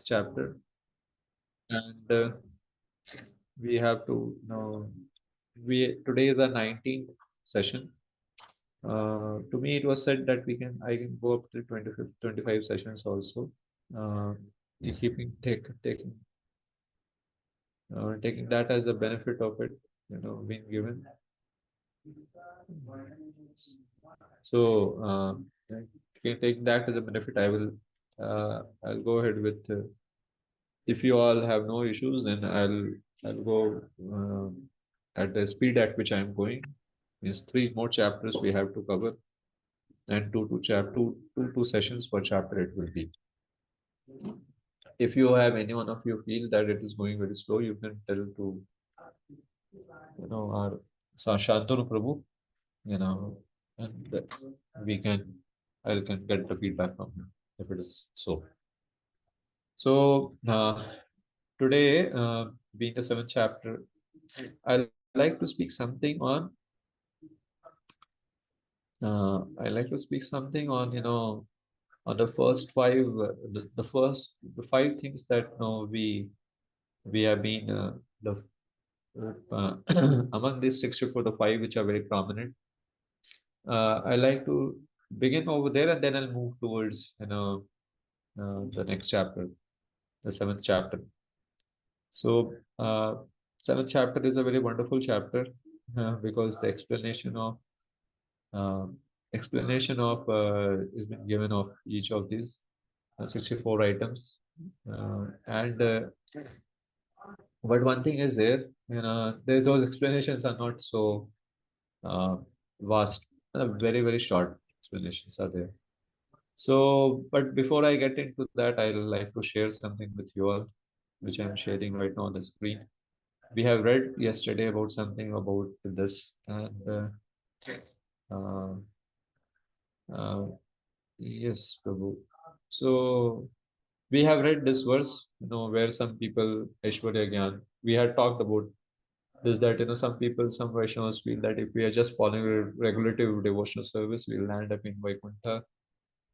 chapter, and we have to know we today is our 19th session. To me, it was said that I can go up to 25 sessions also. Uh, keeping taking that as a benefit of it, being given. So, taking that as a benefit, I'll go ahead with. If you all have no issues, then I'll go at the speed at which I'm going. Means three more chapters we have to cover, and two sessions per chapter it will be. If you have any one of you feel that it is going very slow, you can tell to our Shantanu Prabhu, and we can I can get the feedback from him if it is so. So today, being the seventh chapter, I like to speak something on. I like to speak something on on the first five, the five things that we have been the uh, among these 64, the five which are very prominent. I like to begin over there, and then I'll move towards the next chapter, the seventh chapter. So seventh chapter is a very wonderful chapter because the uh, explanation of is been given of each of these 64 items, and but one thing is there, those explanations are not so uh, vast. Very short explanations are there. So, but before I get into that, I'd like to share something with you all, which I'm sharing right now on the screen. We have read yesterday about something about this, and uh, uh, yes, Prabhu. So we have read this verse, where some people, Aishwarya Gyan, we had talked about this, that some people, some Vaishnavas feel that if we are just following regulative devotional service, we'll land up in Vaikuntha.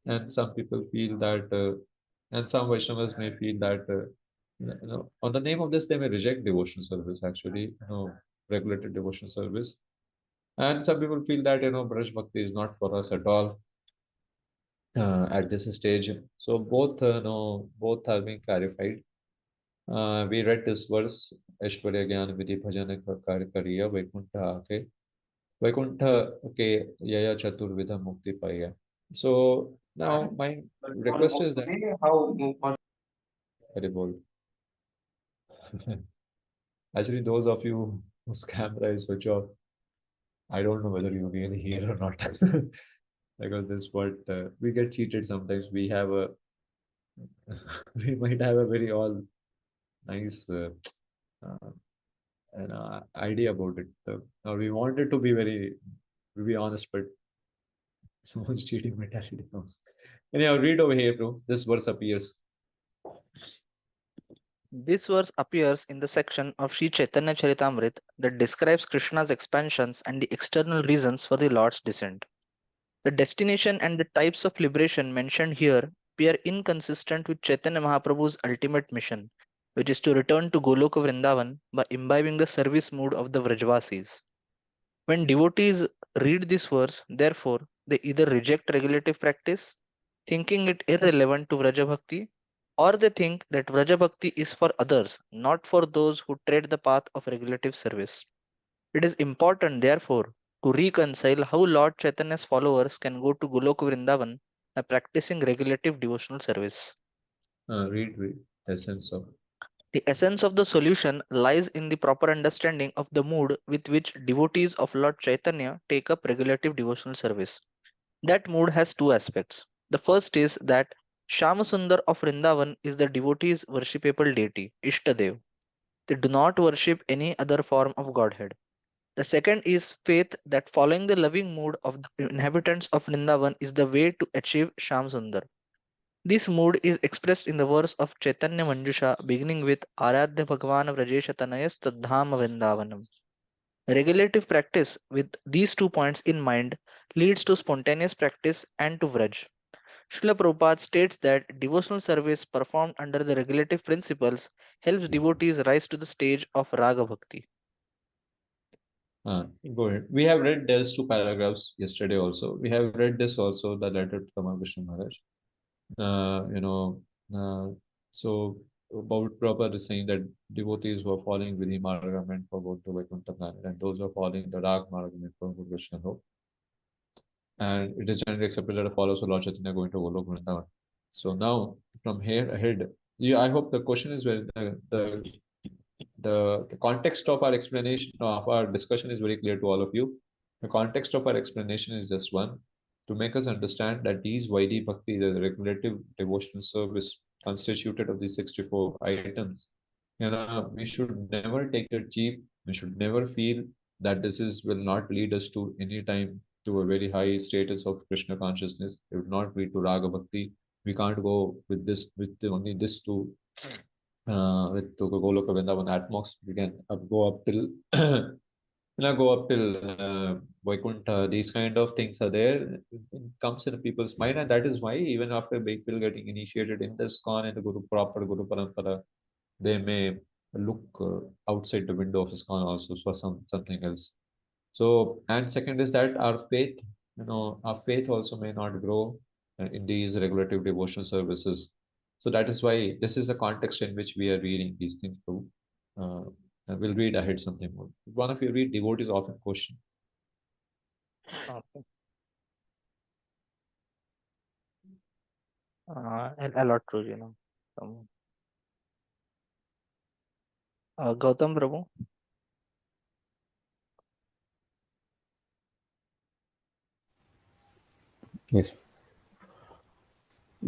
And some people feel that, and some Vaishnavas may feel that, on the name of this, they may reject devotional service, actually, regulated devotional service. And some people feel that, Braj Bhakti is not for us at all at this stage. So both, no, both are being clarified. We read this verse, Aishwarya Gyan Vidhi Bhajana Karya Kariya Vaikuntha Ake. Vaikuntha ke Yaya Chatur Vidha Mukti Paya. So now my request is that Hari bol. Actually, those of you whose camera is switch off, I don't know whether you really hear or not. Because this what we get cheated sometimes. We have a we might have a very all nice uh, idea about it. Or we want it to be very, to be honest, but so much cheating mentality comes. Anyhow, read over here, bro. This verse appears. This verse appears in the section of Sri Chaitanya Charitamrita that describes Krishna's expansions and the external reasons for the Lord's descent. The destination and the types of liberation mentioned here appear inconsistent with Chaitanya Mahaprabhu's ultimate mission, which is to return to Goloka Vrindavan by imbibing the service mood of the Vrajvasis. When devotees read this verse, therefore, they either reject regulative practice, thinking it irrelevant to Vraja Bhakti, or they think that Vraja Bhakti is for others, not for those who tread the path of regulative service. It is important, therefore, to reconcile how Lord Chaitanya's followers can go to Goloka Vrindavan by practicing regulative devotional service. Read the essence of. The essence of the solution lies in the proper understanding of the mood with which devotees of Lord Chaitanya take up regulative devotional service. That mood has two aspects. The first is that Shamasundar of Vrindavan is the devotee's worshipable deity, Ishtadev. They do not worship any other form of Godhead. The second is faith that following the loving mood of the inhabitants of Vrindavan is the way to achieve Shamsundar. This mood is expressed in the verse of Chaitanya Manjusha beginning with Aradhya Bhagavan Vrajesha Tanayas Tadham Vrindavanam. Regulative practice with these 2 points in mind leads to spontaneous practice and to Vraj. Srila Prabhupada states that devotional service performed under the regulative principles helps devotees rise to the stage of Raga Bhakti. Go ahead. We have read those two paragraphs yesterday also. We have read this also, the letter to Ramakrishna Maharaj. You know, so about Prabhupada is saying that devotees who are following Vidhi Marga meant for going to Vaikuntha planet, and those who are following the Rag Marga meant for Krishna Lok. And it is generally accepted that the followers of Lord Chaitanya are going to Golok Vrindavan. So now, from here ahead, yeah, I hope the question is where the context of our explanation of our discussion is very clear to all of you. The context of our explanation is just one to make us understand that these Vaidhi Bhakti, the regulative devotional service constituted of these 64 items, we should never take it cheap. We should never feel that this is will not lead us to any time to a very high status of Krishna consciousness. It would not lead to Raga Bhakti. We can't go with this with only this to with Goloka Vrindavan at most. We can go up till Vaikuntha. These kind of things are there. It comes in people's mind, and that is why even after people getting initiated in this con and the proper Guru Parampara, they may look outside the window of ISKCON also for something else. So, and second is that our faith, our faith also may not grow in these regulative devotional services. So that is why this is the context in which we are reading these things through. Uh, and we'll read ahead something more. One of you read devotees often question. Okay. A lot true, Gautam Prabhu. Yes.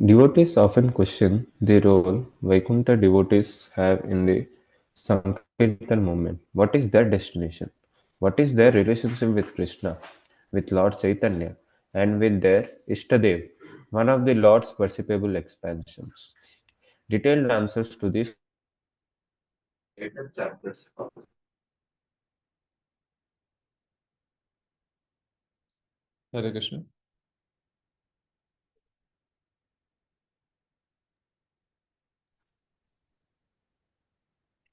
Devotees often question the role Vaikuntha devotees have in the Sankirtan movement. What is their destination? What is their relationship with Krishna, with Lord Chaitanya, and with their Ishtadev, one of the Lord's perceivable expansions? Detailed answers to these questions are given in the later chapters of Hare Krishna.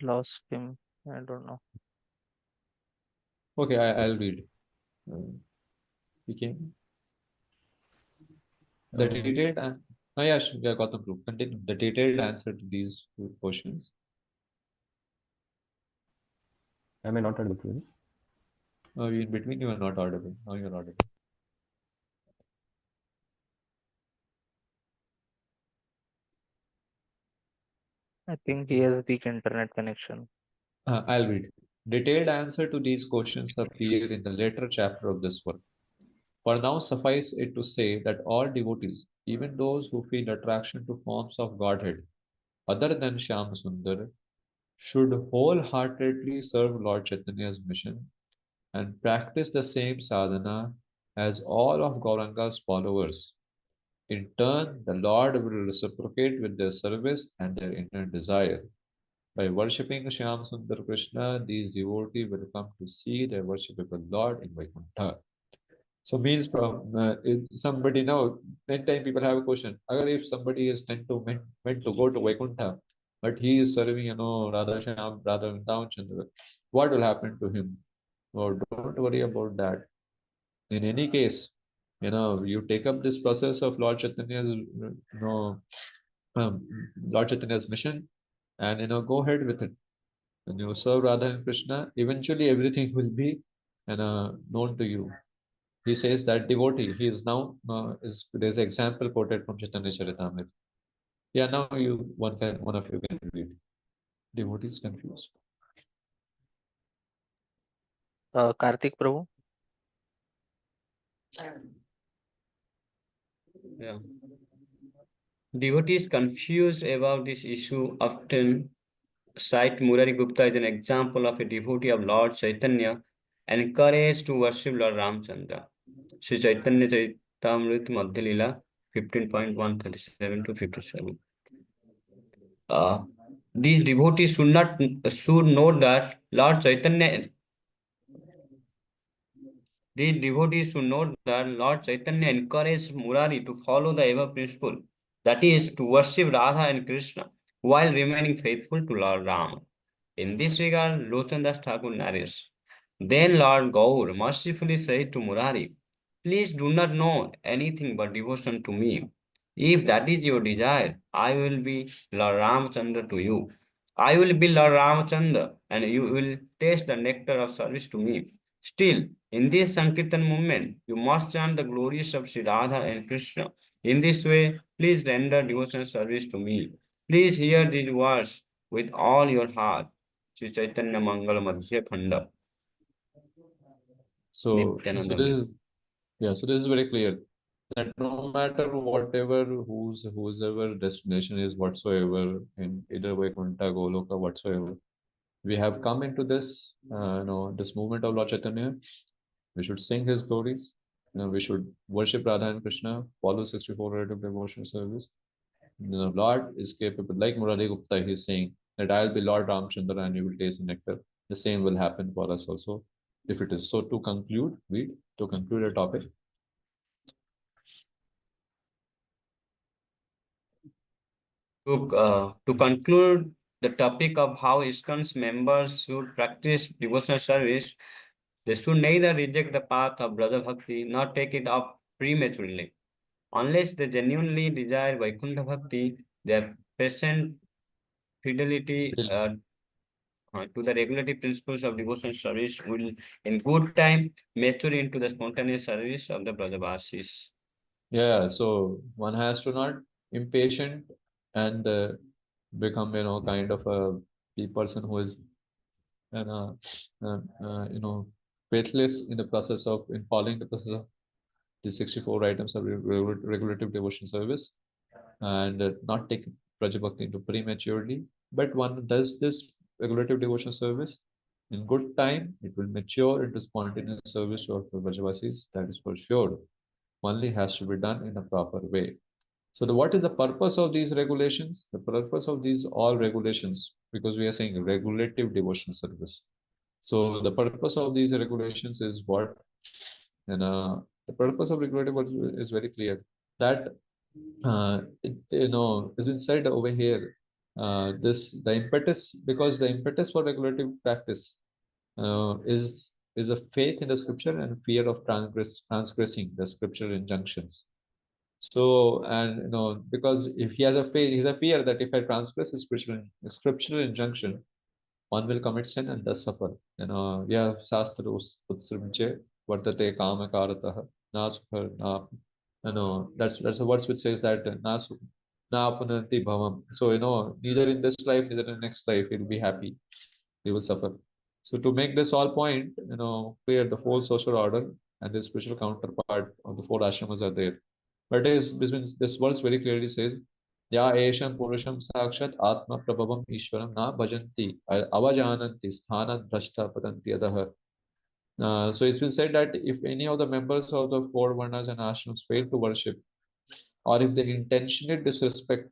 Lost him. I don't know. Okay, I'll read. He came. The detailed, yeah, Gautam Prabhu. Continue. The detailed answer to these two questions. Am I not audible to you? In between, you are not audible. Now you are audible. I think he has weak internet connection. I'll read. Detailed answer to these questions appear in the later chapter of this work. For now, suffice it to say that all devotees, even those who feel attraction to forms of Godhead other than Shyam Sundar, should wholeheartedly serve Lord Chaitanya's mission and practice the same sadhana as all of Gauranga's followers. In turn, the Lord will reciprocate with their service and their inner desire. By worshipping Shyam Sundar Krishna, these devotees will come to see their worshipable Lord in Vaikuntha. So means from somebody now, many time people have a question. Agar if somebody is meant to go to Vaikuntha, but he is serving, Radha Shyam, Radha Vrindavan Chandra, what will happen to him? Or don't worry about that. In any case, you take up this process of Lord Chaitanya's, Lord Chaitanya's mission, and go ahead with it. When you serve Radha and Krishna, eventually everything will be known to you. He says that devotee, he is now there's an example quoted from Chaitanya Charitamrita. Yeah, now one of you can read. Devotee is confused. Karthik Prabhu. Yeah. Devotees confused about this issue often cite Murari Gupta as an example of a devotee of Lord Chaitanya encouraged to worship Lord Ramchandra. Sri Chaitanya Charitamrita Madhya Leela 15.137 to 57. These devotees should know that Lord Chaitanya These devotees should note that Lord Chaitanya encouraged Murari to follow the above principle, that is, to worship Radha and Krishna while remaining faithful to Lord Rama. In this regard, Lochan Das Thakur narrates. Then Lord Gaur mercifully said to Murari, please do not know anything but devotion to me. If that is your desire, I will be Lord Ramchandra to you. I will be Lord Ramchandra, and you will taste the nectar of service to me. Still, in this Sankirtan movement, you must chant the glories of Sri Radha and Krishna. In this way, please render devotional service to me. Please hear these words with all your heart. Sri Chaitanya Mangala Madhya Khanda. So Nityananda this Amrita. is, yeah, so this is very clear that no matter whatever whosever destination is whatsoever in either Vaikuntha, Goloka, whatsoever, we have come into this this movement of Lord Chaitanya. We should sing his glories. We should worship Radha and Krishna, follow 64 rite of devotion service. The Lord is capable, like Murali Gupta, he is saying that I'll be Lord Ramchandra and you will taste the nectar. The same will happen for us also, if it is. So to conclude, to conclude the topic. To conclude the topic of how ISKCON's members should practice devotional service, they should neither reject the path of Braja Bhakti nor take it up prematurely. Unless they genuinely desire Vaikuntha Bhakti, their patient fidelity to the regulative principles of devotional service will, in good time, mature into the spontaneous service of the Brajavasis. Yeah, so one has to not impatient and become, kind of a person who is, faithless in the process of, in following the process of the 64 items of regulative devotion service, and not take Prajabhakti into prematurely. But one does this regulative devotion service in good time, it will mature into spontaneous service of the Brajavasis, that is for sure. Only has to be done in a proper way. So what is the purpose of these regulations? The purpose of these all regulations, because we are saying regulative devotion service. So the purpose of these regulations is what? And the purpose of regulative is very clear. That it's been said over here. This the impetus, because the impetus for regulative practice is a faith in the scripture and fear of transgressing the scripture injunctions. So, and because if he has a faith, he has a fear that if I transgress a scriptural injunction, one will commit sin and thus suffer. Yeah, Shastrus Utsrimche Vartate Kama Karatah Na Sukha Na. That's a verse which says that Na Punanti Bhavam. So, neither in this life, neither in the next life, he'll be happy. He will suffer. So, to make this all point, clear the whole social order and the spiritual counterpart of the four ashramas are there. But this verse very clearly says, Ya Esham Purusham Sakshat Atma Prabhavam Ishwaram Na Bhajanti Avajananti Sthanat Drashta Patanti Adaha. So it's been said that if any of the members of the four varnas and ashrams fail to worship, or if they intentionally disrespect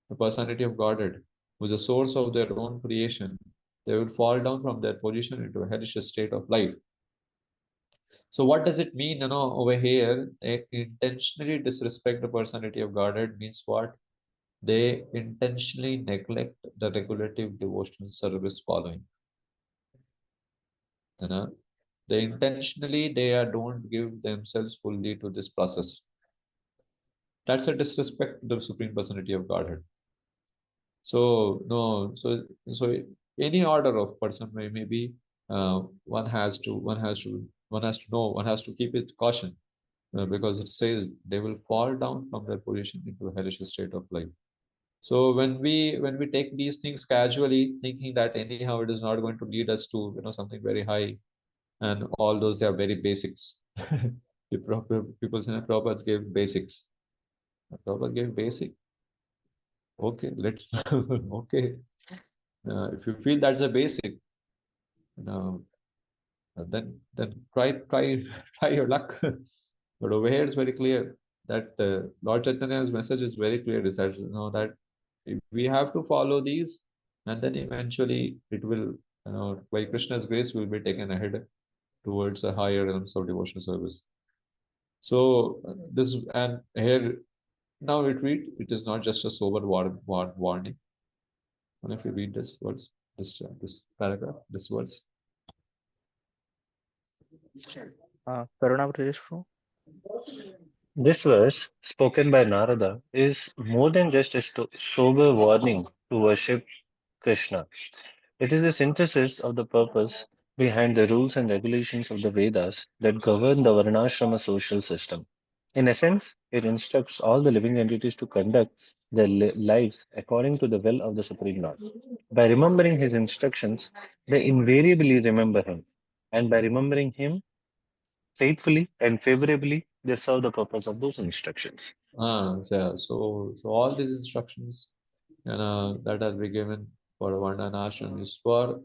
the personality of Godhead, who is the source of their own creation, they will fall down from their position into a hellish state of life. So what does it mean, over here? They intentionally disrespect the personality of Godhead means what? They intentionally neglect the regulative devotional service following. You know, they don't give themselves fully to this process. That's a disrespect to the Supreme Personality of Godhead. So no, so any order of person may be, one has to know, one has to keep it caution, because it says they will fall down from their position into a hellish state of life. So when we take these things casually, thinking that anyhow it is not going to lead us to something very high, and all those they are very basics. The proper people say Prabhupada gave basics. Prabhupada gave basic. Okay, let's okay. If you feel that's a basic, uh, then try try your luck. But over here it's very clear that Lord Chaitanya's message is very clear. Is that that we have to follow these, and then eventually it will, by Krishna's grace, will be taken ahead towards a higher realms of devotional service. So this and here now it read it is not just a sober warning. And if you read this paragraph, this words. Karuna Bro. This verse, spoken by Narada, is more than just a sober warning to worship Krishna. It is a synthesis of the purpose behind the rules and regulations of the Vedas that govern the Varnashrama social system. In essence, it instructs all the living entities to conduct their lives according to the will of the Supreme Lord. By remembering his instructions, they invariably remember him. And by remembering him faithfully and favorably, they serve the purpose of those instructions. Yeah. So all these instructions, that has been given for Varna and ashram is for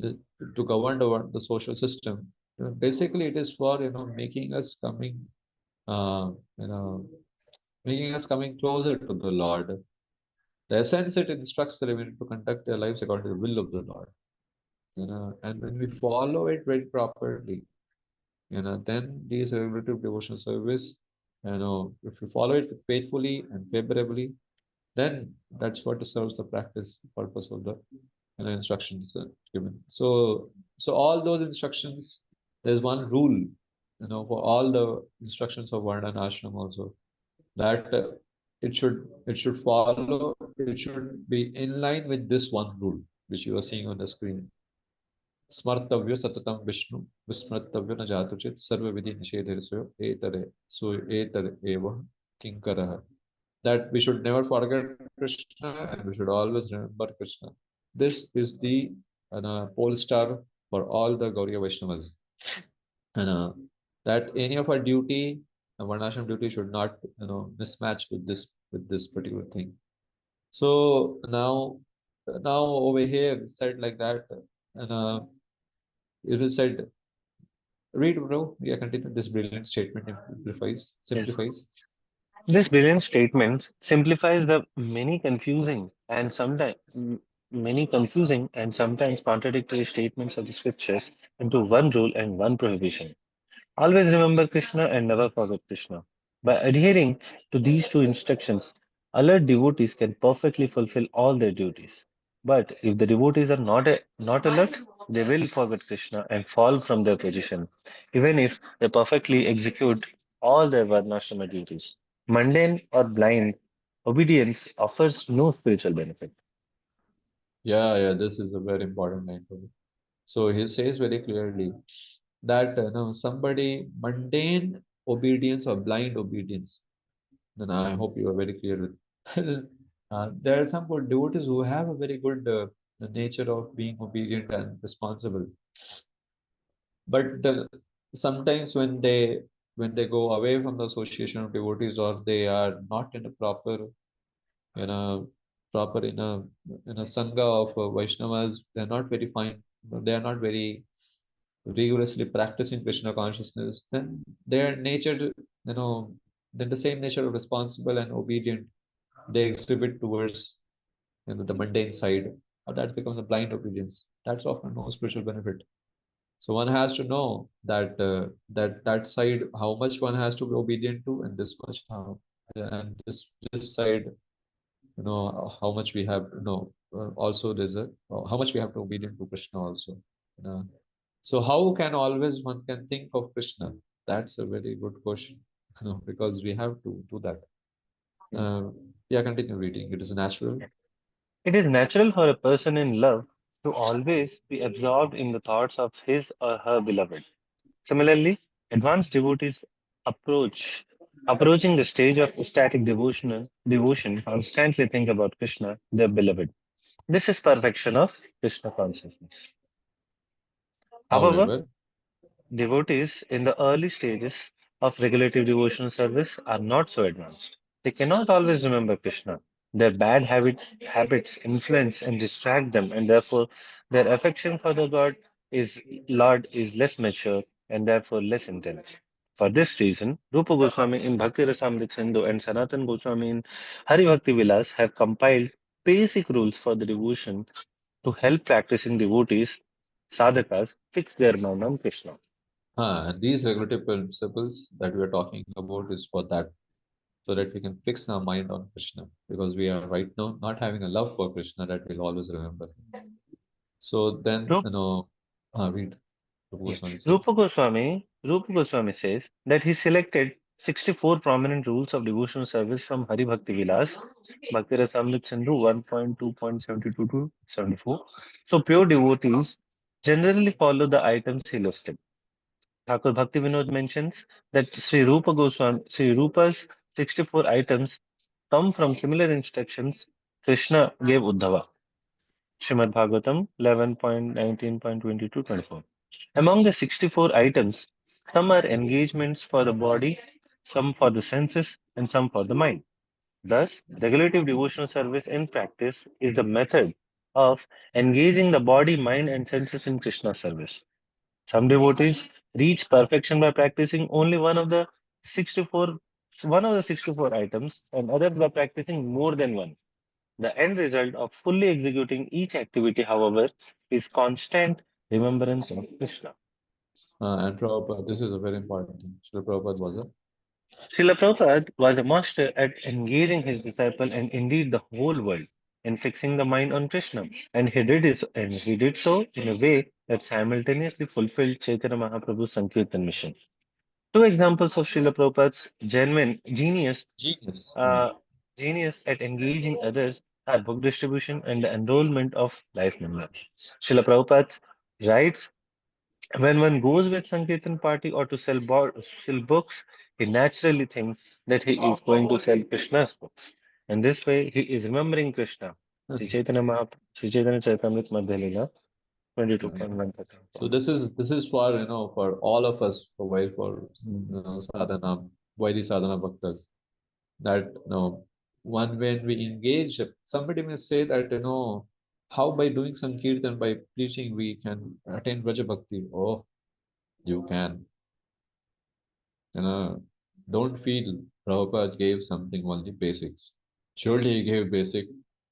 the- to govern the social system. Basically, it is for making us coming, uh, you know, making us coming closer to the Lord. The essence it instructs the living to conduct their lives according to the will of the Lord. And when we follow it very properly, then these relative devotional service, if you follow it faithfully and favorably, then that's what serves the practice purpose of the instructions given. So all those instructions, there's one rule, for all the instructions of Varna and Ashram also, that it should be in line with this one rule, which you are seeing on the screen. स्मर्तव्यो सततम Vishnu विस्मर्तव्यो न जातुचित सर्व विधि निषेधेरसो एतरे so एतर एव किंकरः. That we should never forget Krishna and we should always remember Krishna. This is the pole star for all the Gauriya Vaishnavas. And that any of our duty, Varnashram duty, should not mismatch with this particular thing. So now over here said like that, and it is said, read bro, yeah, continue. This brilliant statement Yes. simplifies. This brilliant statement simplifies the many confusing and sometimes contradictory statements of the scriptures into one rule and one prohibition. Always remember Krishna and never forget Krishna. By adhering to these two instructions, alert devotees can perfectly fulfill all their duties. But if the devotees are not alert, they will forget Krishna and fall from their position, even if they perfectly execute all their Varnashrama duties. Mundane or blind obedience offers no spiritual benefit. Yeah, this is a very important line for me. So he says very clearly that somebody mundane obedience or blind obedience. Then I hope you are very clear with. There are some good devotees who have a very good the nature of being obedient and responsible, but sometimes when they go away from the association of devotees, or they are not in a proper you know proper in a sangha of Vaishnavas, they're not very fine, they are not very rigorously practicing Krishna consciousness, then their nature, then the same nature of responsible and obedient they exhibit towards the mundane side, that becomes a blind obedience. That's often no spiritual benefit. So one has to know that side, how much one has to be obedient to, and this much how, and this side, how much we have, also there's a how much we have to obedient to Krishna also. You know. So how can always one can think of Krishna? That's a very good question, because we have to do that. Yeah, continue reading. It is natural. It is natural for a person in love to always be absorbed in the thoughts of his or her beloved. Similarly, advanced devotees approaching the stage of ecstatic devotion constantly think about Krishna, their beloved. This is perfection of Krishna consciousness. However, However, devotees in the early stages of regulative devotional service are not so advanced. They cannot always remember Krishna. Their habits influence and distract them, and therefore their affection for the Lord is less mature and therefore less intense. For this reason, Rupa Goswami in Bhakti Rasamrita Sindhu and Sanatan Goswami in Hari Bhakti Vilas have compiled basic rules for the devotion to help practicing devotees sadhakas fix their mind on Krishna. And these regulative principles that we are talking about is for that, so that we can fix our mind on Krishna, because we are right now not having a love for Krishna that we'll always remember. So then, Rup- read what yeah. Goswami says. Rupa Goswami says that he selected 64 prominent rules of devotional service from Hari Bhakti Vilas, Bhakti Rasamrit Sindhu 1.2.72 to 74. So pure devotees generally follow the items he listed. Thakur Bhakti Vinod mentions that Sri Rupa's 64 items come from similar instructions Krishna gave Uddhava. Srimad Bhagavatam 11.19.22-24. Among the 64 items, some are engagements for the body, some for the senses, and some for the mind. Thus, regulative devotional service in practice is the method of engaging the body, mind, and senses in Krishna service. Some devotees reach perfection by practicing only 64 one of the 64 items, and others by practicing more than one. The end result of fully executing each activity, however, is constant remembrance of Krishna. And Prabhupada, this is a very important thing. Srila Prabhupada was a Srila Prabhupada was a master at engaging his disciple and indeed the whole world in fixing the mind on Krishna. And he did so in a way that simultaneously fulfilled Chaitanya Mahaprabhu's Sankirtan mission. Two examples of Srila Prabhupada's genuine genius. uh, genius at engaging others are book distribution and the enrollment of life members. Srila Prabhupada writes, when one goes with Sankirtan party or to sell books, he naturally thinks that he is going to sell Krishna's books. And this way, he is remembering Krishna. Sri Chaitanya Charitamrita Madhya Leela, 22.1. So this is for for all of us, for while for sadhana, Vaidhi sadhana bhaktas, that one when we engage, somebody may say that how by doing sankirtan, by preaching, we can attain Vraja Bhakti. Oh, you can. Don't feel Prabhupada gave something only basics. Surely he gave basic,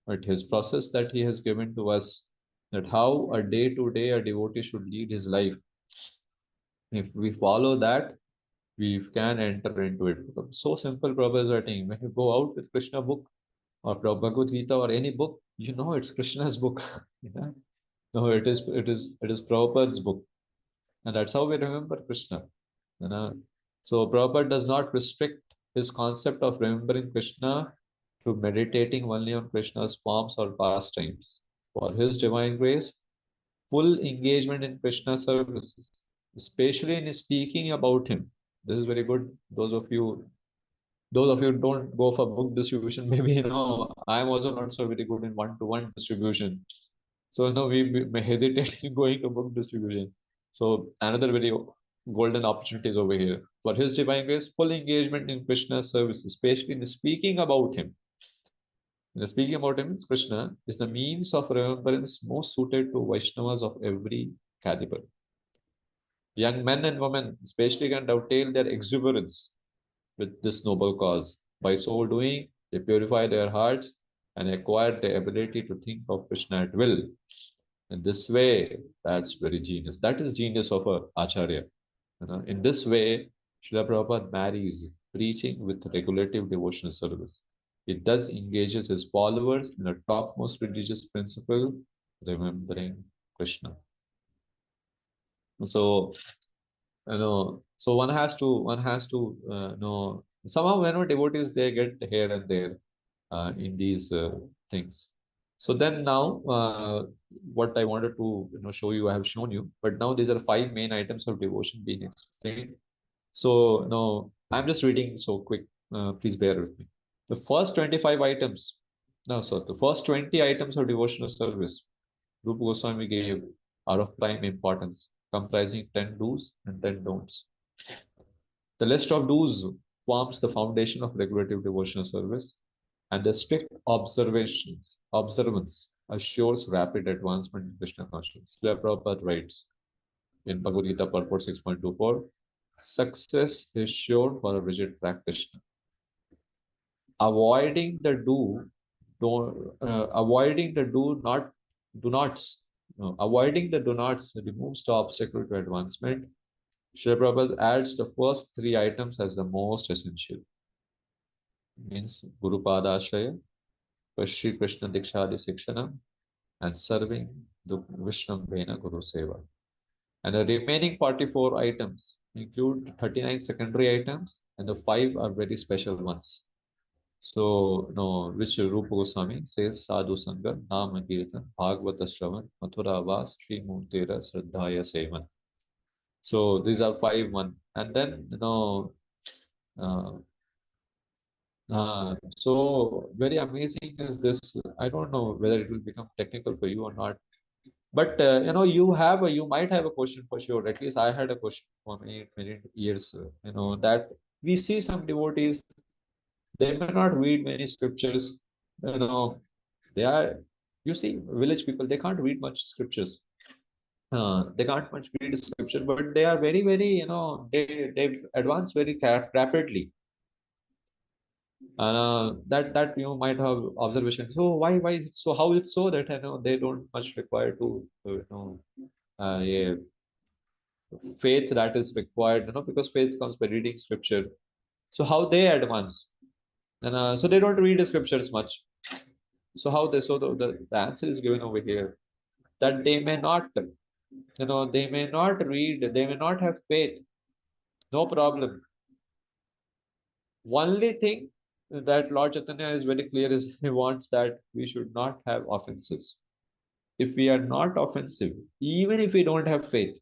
but his process that he has given to us, that how a day to day a devotee should lead his life. If we follow that, we can enter into it. So simple, Prabhupada is writing. When you go out with Krishna book or Bhagavad Gita or any book, it's Krishna's book. Yeah? No, it is Prabhupada's book, and that's how we remember Krishna. You know? So Prabhupada does not restrict his concept of remembering Krishna to meditating only on Krishna's forms or pastimes. For his divine grace, full engagement in Krishna services, especially in speaking about him. This is very good. Those of you who don't go for book distribution, maybe I'm also not so very good in one-to-one distribution. So we may hesitate in going to book distribution. So another very golden opportunity is over here. For his divine grace, full engagement in Krishna's service, especially in speaking about him. Speaking about him, Krishna is the means of remembrance most suited to Vaishnavas of every caliber. Young men and women especially can dovetail their exuberance with this noble cause. By so doing, they purify their hearts and acquire the ability to think of Krishna at will. In this way, that's very genius. That is genius of a Acharya. In this way, Srila Prabhupada marries preaching with regulative devotional service. It thus engages his followers in a topmost religious principle, remembering Krishna. So so one has to somehow devotees, they get here and there in these things. So then now, what I wanted to show you, I have shown you, but now these are 5 main items of devotion being explained. So no, I'm just reading so quick. Please bear with me. The first 25 items, no, sorry, the first 20 items of devotional service, Rupa Goswami gave are of prime importance, comprising 10 do's and 10 don'ts. The list of do's forms the foundation of regulative devotional service, and the strict observance assures rapid advancement in Krishna consciousness. Srila Prabhupada writes in Bhagavad Gita purport 6.24, success is sure for a rigid practitioner. Avoiding the do nots avoiding the do nots removes the obstacle to advancement. Srila Prabhupada adds the first three items as the most essential. Means Guru Padashraya, Shri Krishna Dikshadi Sikshanam, and serving the Vishnambhena Guru Seva. And the remaining 44 items include 39 secondary items, and the 5 are very special ones. So, no, which Rupa Goswami says Sadhu Sangha, Nama Kirtan, Bhagavata Shravan, Mathura Vas, Sri Murtira, Sraddhaya Sevan. So these are 5 1. And then, uh, so very amazing is this. I don't know whether it will become technical for you or not. But you might have a question for sure. At least I had a question for many years. That we see some devotees, they may not read many scriptures. You know, they are, you see, village people, they can't read much scriptures. They can't much read scripture, but they are very, very, they advance very rapidly. That you might have observation. So why is it so? How it's so that they don't much require to yeah, faith that is required, because faith comes by reading scripture. So how they advance? And so they don't read the scriptures much. So how they? So the answer is given over here that they may not, they may not read, they may not have faith. No problem. Only thing that Lord Chaitanya is very clear is he wants that we should not have offenses. If we are not offensive, even if we don't have faith,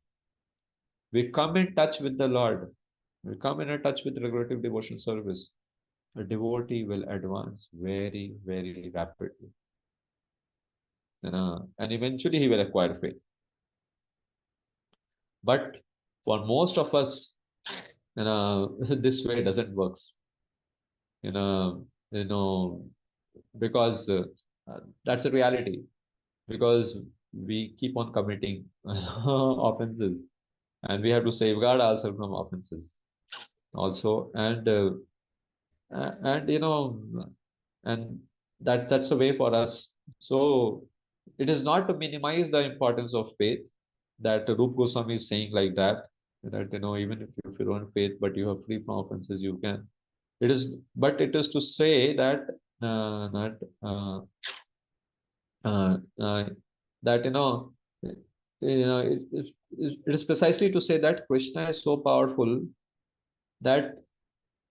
we come in touch with the Lord, we come in a touch with regulative devotion service, the devotee will advance very, very rapidly. And eventually he will acquire faith. But for most of us, this way doesn't work. You know, you know, because that's a reality. Because we keep on committing offenses, and we have to safeguard ourselves from offenses also. And that's a way for us. So it is not to minimize the importance of faith that Rup Goswami is saying like that even if you don't have faith but you have free from offenses, you can. But it is to say that uh, that uh, uh, uh, that it is precisely to say that Krishna is so powerful that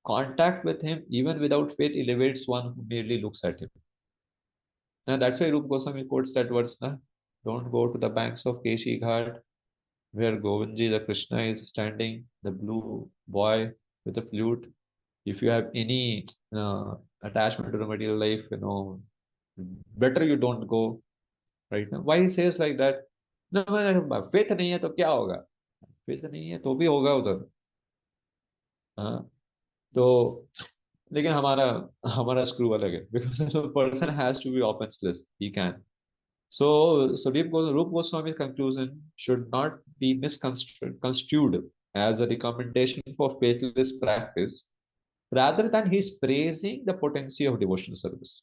contact with him even without faith elevates one who merely looks at him. And that's why Rupa Goswami quotes that verse, na? Don't go to the banks of Keshi Ghat where Govindji the Krishna is standing, the blue boy with a flute. If you have any attachment to the material life, better you don't go right now. Why he says like that? No, faith नहीं है तो क्या होगा? Faith नहीं है तो भी होगा उधर. हाँ, तो लेकिन हमारा screw अलग है, because a person has to be offenseless. He can. So Rupa Goswami's conclusion should not be misconstrued as a recommendation for faithless practice, rather than he's praising the potency of devotional service.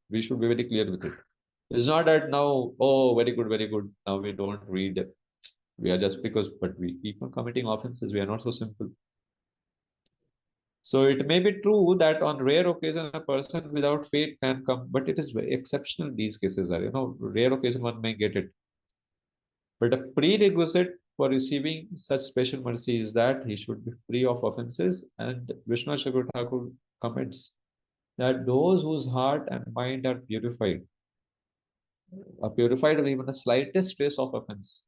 We should be very clear with it. It's not that now, oh, very good, very good. Now we don't read. We are just but we keep on committing offenses. We are not so simple. So it may be true that on rare occasion a person without faith can come, but it is very exceptional. These cases are, rare occasion one may get it. But a prerequisite for receiving such special mercy is that he should be free of offenses. And Vishnu Shakur Thakur comments that those whose heart and mind are purified of even the slightest trace of offense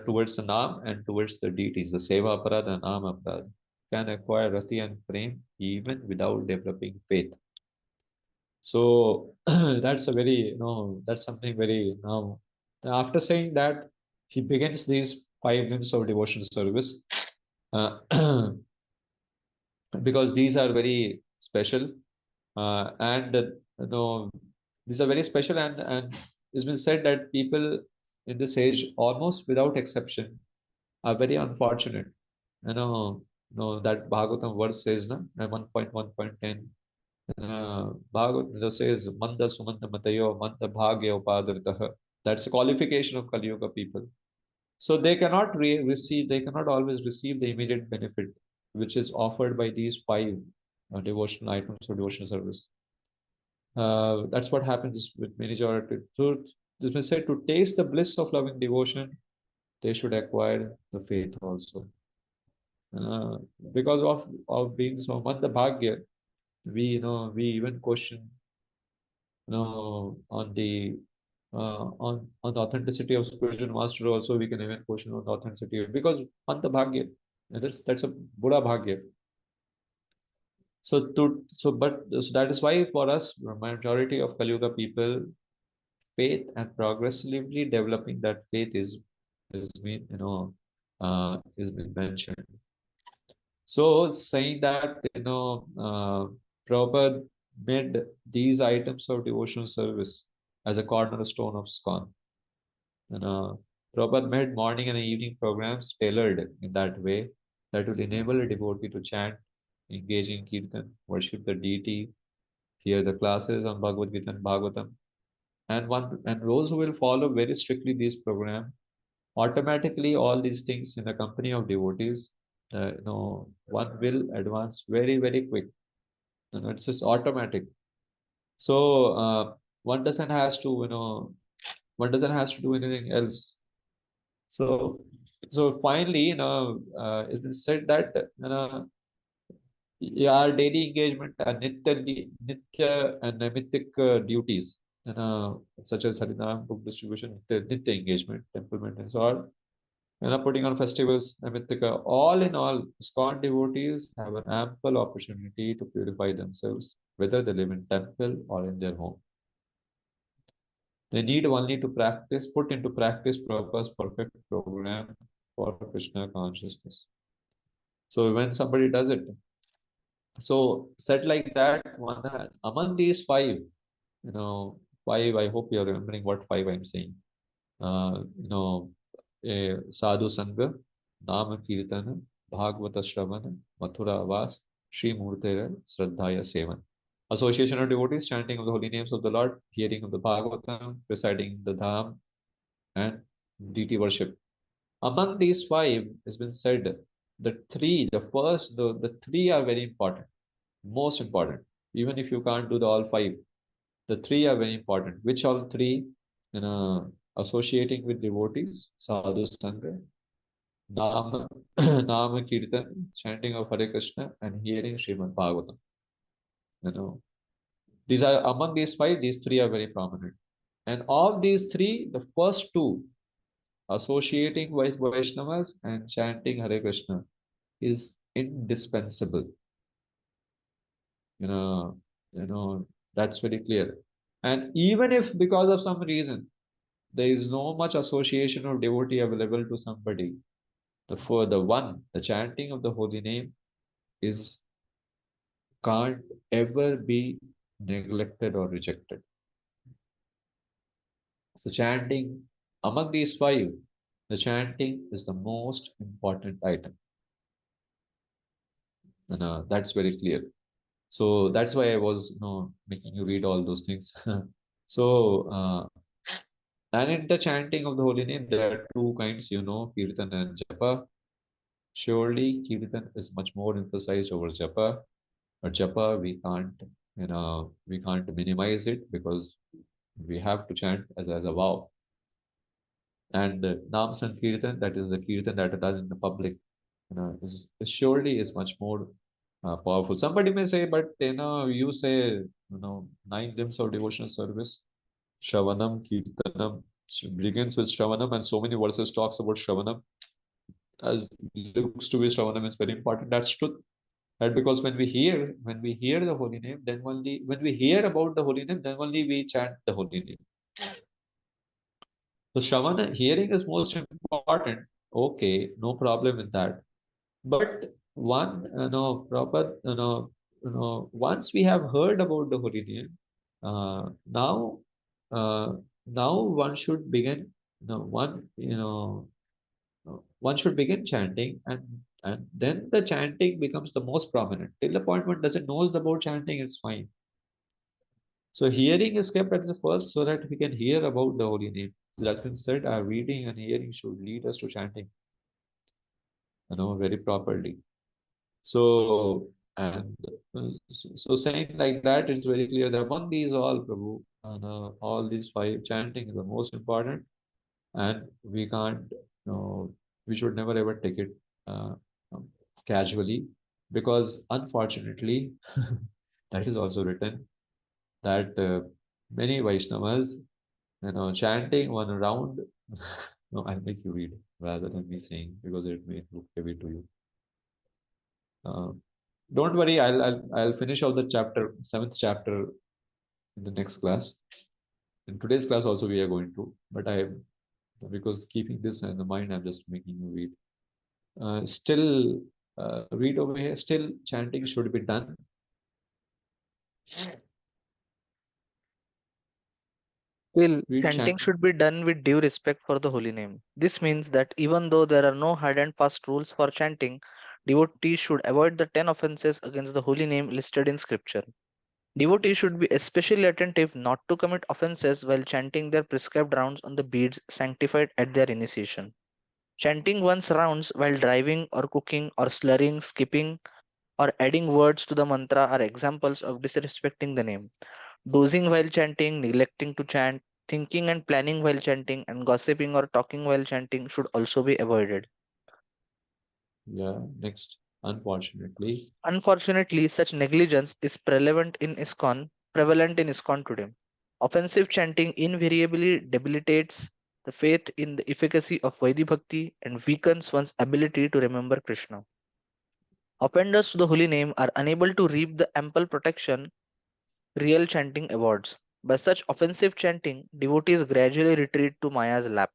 towards the Naam and towards the deities, the Seva Aparad and Naam Aparad, can acquire Rati and Prem even without developing faith. So that's a very, that's something very, after saying that, he begins these 5 limbs of devotion service because these are very special and these are very special, and it's been said that people in this age, almost without exception, are very unfortunate. That Bhagavatam verse says, na, 1.1.10, Bhagavad says, Manda Sumanta Matayo, Manda Bhagya Upadritaha. That's a qualification of Kali Yuga people. So they cannot receive, they cannot always receive the immediate benefit which is offered by these five devotional items or devotional service. That's what happens with majority. So this means said to taste the bliss of loving devotion, they should acquire the faith also. Uh, because of being so much the bhagya, we even question on the on the authenticity of spiritual master also we can even question on the authenticity because on the bhagya, that's a Buddha bhagya. So that is why for us, majority of Kali Yuga people, faith and progressively developing that faith is been is been mentioned. So saying that Prabhupada made these items of devotional service as a cornerstone of SCON. And Prabhupada made morning and evening programs tailored in that way that would enable a devotee to chant, engage in kirtan, worship the deity, hear the classes on Bhagavad Gita and Bhagavatam, and those who will follow very strictly these programs, automatically all these things in the company of devotees, one will advance very very quick. It's just automatic. So one doesn't has to one doesn't has to do anything else. So so finally, it's been said that our daily engagement and nitya and nimitic duties, such as Harinam, book distribution, nitya engagement, temple maintenance, or putting on festivals, nimitika, all in all, ISKCON devotees have an ample opportunity to purify themselves, whether they live in temple or in their home. They need only to put into practice Prabhupada's perfect program for Krishna consciousness. So when somebody does it, so said like that, among these five, five, I hope you're remembering what five I'm saying. Uh, you know, Sadhu Sangha, Nama Kirtana, Bhagavata Shravana, Mathura Vas, Sri Murtira, Sraddhaya Sevan. Association of devotees, chanting of the holy names of the Lord, hearing of the Bhagavatam, reciting the Dham, and deity worship. Among these five, has been said the three are very important, most important. Even if you can't do the all five, the three are very important. Which all three? Associating with devotees, sadhu sangha, nama, nama kirtan, chanting of Hare Krishna, and hearing Srimad Bhagavatam. You know, these are among these five. These three are very prominent. And of these three, the first two, associating with Vaishnavas and chanting Hare Krishna, is indispensable. You know, that's very clear. And even if because of some reason there is no much association or devotee available to somebody, the chanting of the holy name is can't ever be neglected or rejected. So chanting among these five, the chanting is the most important item. And that's very clear. So that's why I was making you read all those things. So and in the chanting of the holy name, there are two kinds, Kirtan and Japa. Surely Kirtan is much more emphasized over Japa, but Japa we can't minimize it because we have to chant as a vow. And Nam Sankirtan, that is the Kirtan that is done in the public, is surely is much more powerful. Somebody may say, but you say, 9 limbs of devotional service, Shravanam, Kirtanam, begins with Shravanam, and so many verses talks about Shravanam. As looks to be Shravanam is very important. That's true. Right? Because when we hear the holy name, then only when we hear about the holy name, then only we chant the holy name. So Shravana, hearing is most important. Okay, no problem with that. But proper, once we have heard about the holy name, now, uh, now one should begin, one should begin chanting, and then the chanting becomes the most prominent. Till the point one doesn't knows about chanting, it's fine. So hearing is kept at the first so that we can hear about the holy name. That's been said, our reading and hearing should lead us to chanting, very properly. So, and so saying like that, it's very clear that among these all, Prabhu, all these five, chanting is the most important, and we can't, we should never ever take it uh, um, casually, because unfortunately, that is also written that many Vaishnavas, chanting one round. No, I'll make you read rather than me saying, because it may look heavy to you. Uh, don't worry, I'll finish out the chapter, seventh chapter, in the next class. In today's class also we are going to, but because keeping this in the mind, I'm just making you read. Still, read over here. Still, chanting should be done. Still, Read chanting chanting. should be done with due respect for the holy name. This means that even though there are no hard and fast rules for chanting, devotees should avoid the 10 offenses against the holy name listed in scripture. Devotees should be especially attentive not to commit offenses while chanting their prescribed rounds on the beads sanctified at their initiation. Chanting one's rounds while driving or cooking or slurring, skipping, or adding words to the mantra are examples of disrespecting the name. Dozing while chanting, neglecting to chant, thinking and planning while chanting, and gossiping or talking while chanting should also be avoided. Yeah, next. Unfortunately, Unfortunately, such negligence is prevalent in ISKCON today. Offensive chanting invariably debilitates the faith in the efficacy of Vaidhi Bhakti and weakens one's ability to remember Krishna. Offenders to the holy name are unable to reap the ample protection real chanting awards. By such offensive chanting, devotees gradually retreat to Maya's lap.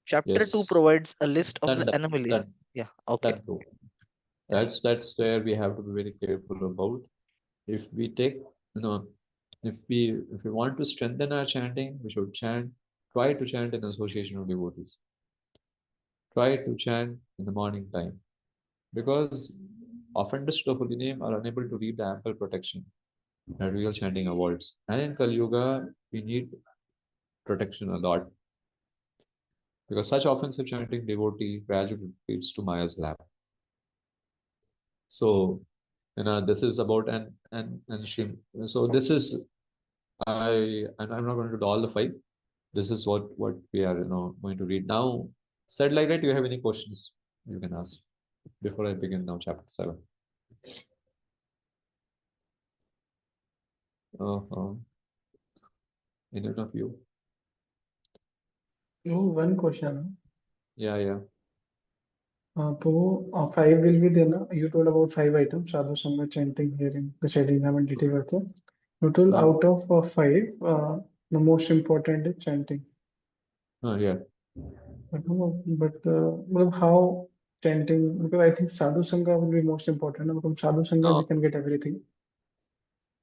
Chapter 2 yes, provides a list of done, the done, anomalies. done, Yeah, okay. done, bro. Yeah. That's where we have to be very careful about. If we take, if we want to strengthen our chanting, we should try to chant in association of devotees. Try to chant in the morning time, because offenders to the holy name are unable to reap the ample protection that real chanting awards. And in Kali Yuga, we need protection a lot, because such offensive chanting devotee gradually leads to Maya's lap. So, this is about and Shrim. So this is and I'm not going to do all the five. This is what we are going to read now. Said like that, you have any questions you can ask before I begin now chapter 7. Uh, any of you? No, one question. Yeah. So, five will be there. Na? You told about five items: sadhu sangha, chanting, hearing, the Sharinam, and Dityavartha. You told Uh, out of five, the most important is chanting. yeah. But no, well, how chanting? Because I think sadhu sangha will be most important. Na? From sadhu sangha, we Now, can get everything.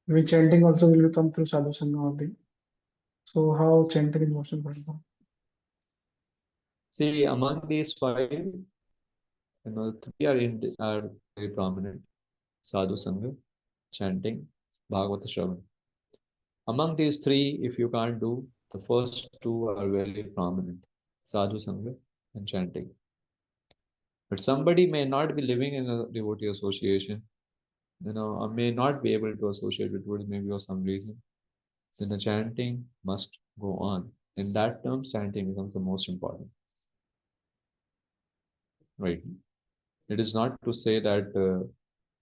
Even chanting also will come through sadhu sangha only. So, how chanting is most important? see, among these five, three are very prominent: sadhu sangha, chanting, Bhagavata Shravan. Among these three, if you can't do, the first two are very prominent: sadhu sangha and chanting. But somebody may not be living in a devotee association, or may not be able to associate with devotee, maybe for some reason. Then the chanting must go on. In that term, chanting becomes the most important, right? It is not to say that,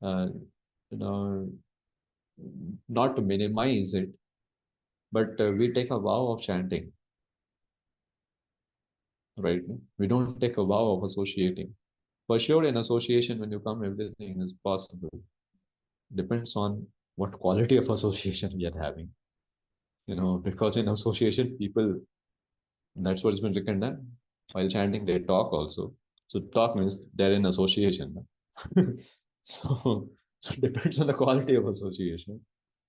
you know, not to minimize it, but we take a vow of chanting, right? We don't take a vow of associating. For sure, in association, when you come, everything is possible. Depends on what quality of association we are having. Because in association, people, that's what's been written down. While chanting, they talk also. So talk means they're in association. So it depends on the quality of association.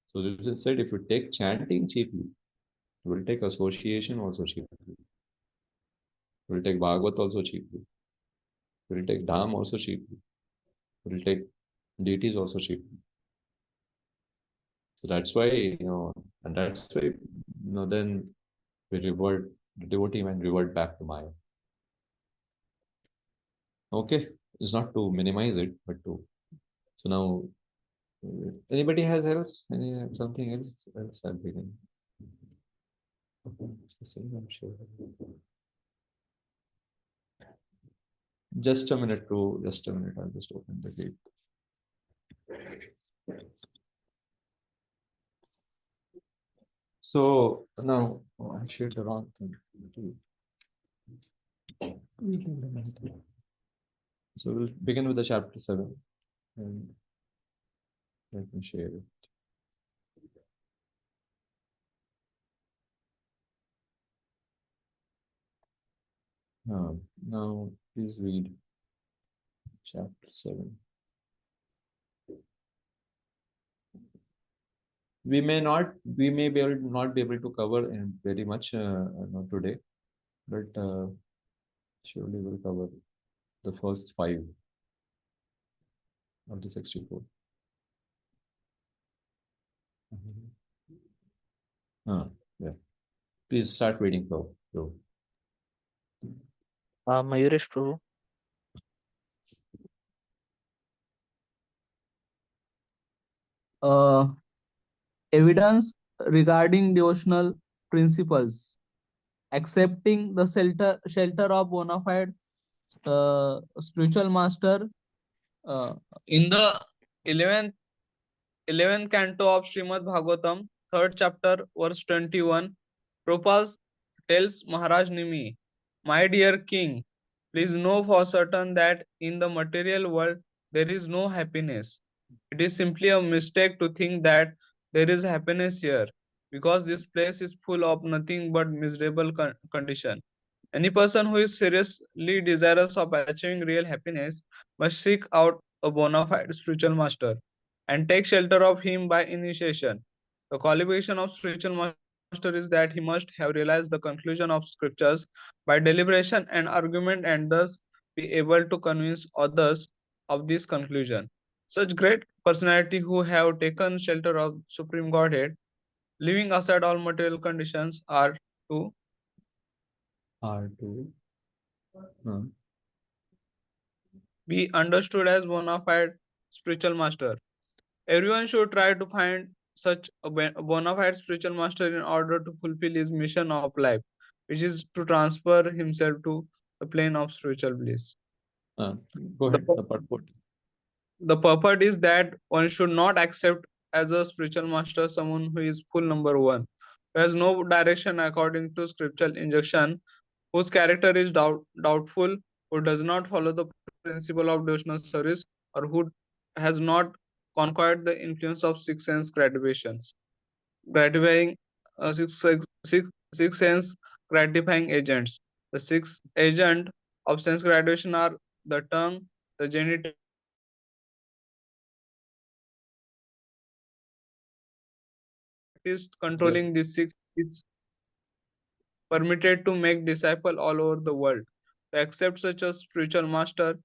So this is said, if you take chanting cheaply, you will take association also cheaply. You will take Bhagavat also cheaply. You will take Dham also cheaply. You will take deities also cheaply. So that's why, and that's why, then we revert, the devotee and revert back to Maya. Okay, it's not to minimize it, but to, so now, anybody has else, something else I'll begin. It's the same, I'm sure. Just a minute, I'll just open the gate. So now, I shared the wrong thing. So we'll begin with the chapter 7, and let me share it. Now please read chapter 7. We may not be able to cover in very much today, but surely we'll cover the first 5 of the 64. Yeah. Please start reading, Prabhu. Mayuresh Prabhu. Evidence regarding devotional principles. Accepting the shelter of bona fide spiritual master. In the 11th canto of Srimad Bhagavatam, 3rd chapter, verse 21, Prabhupada tells Maharaj Nimi, "My dear king, please know for certain that in the material world there is no happiness. It is simply a mistake to think that there is happiness here, because this place is full of nothing but miserable condition. Any person who is seriously desirous of achieving real happiness must seek out a bona fide spiritual master and take shelter of him by initiation. The qualification of spiritual master is that he must have realized the conclusion of scriptures by deliberation and argument, and thus be able to convince others of this conclusion. Such great personality who have taken shelter of Supreme Godhead, leaving aside all material conditions, are to be understood as bona fide spiritual master. Everyone should try to find such a bona fide spiritual master in order to fulfill his mission of life, which is to transfer himself to the plane of spiritual bliss. Go ahead, the purport. The purport is that one should not accept as a spiritual master someone who is full number 1, who has no direction according to scriptural injunction, whose character is doubtful, who does not follow the principle of devotional service, or who has not conquered the influence of six sense gratifying six sense gratifying agents. The six agents of sense graduation are the tongue, the genitals, the organs, the mind, and the will. Practiced controlling these six is permitted to make disciples all over the world. To accept such a spiritual master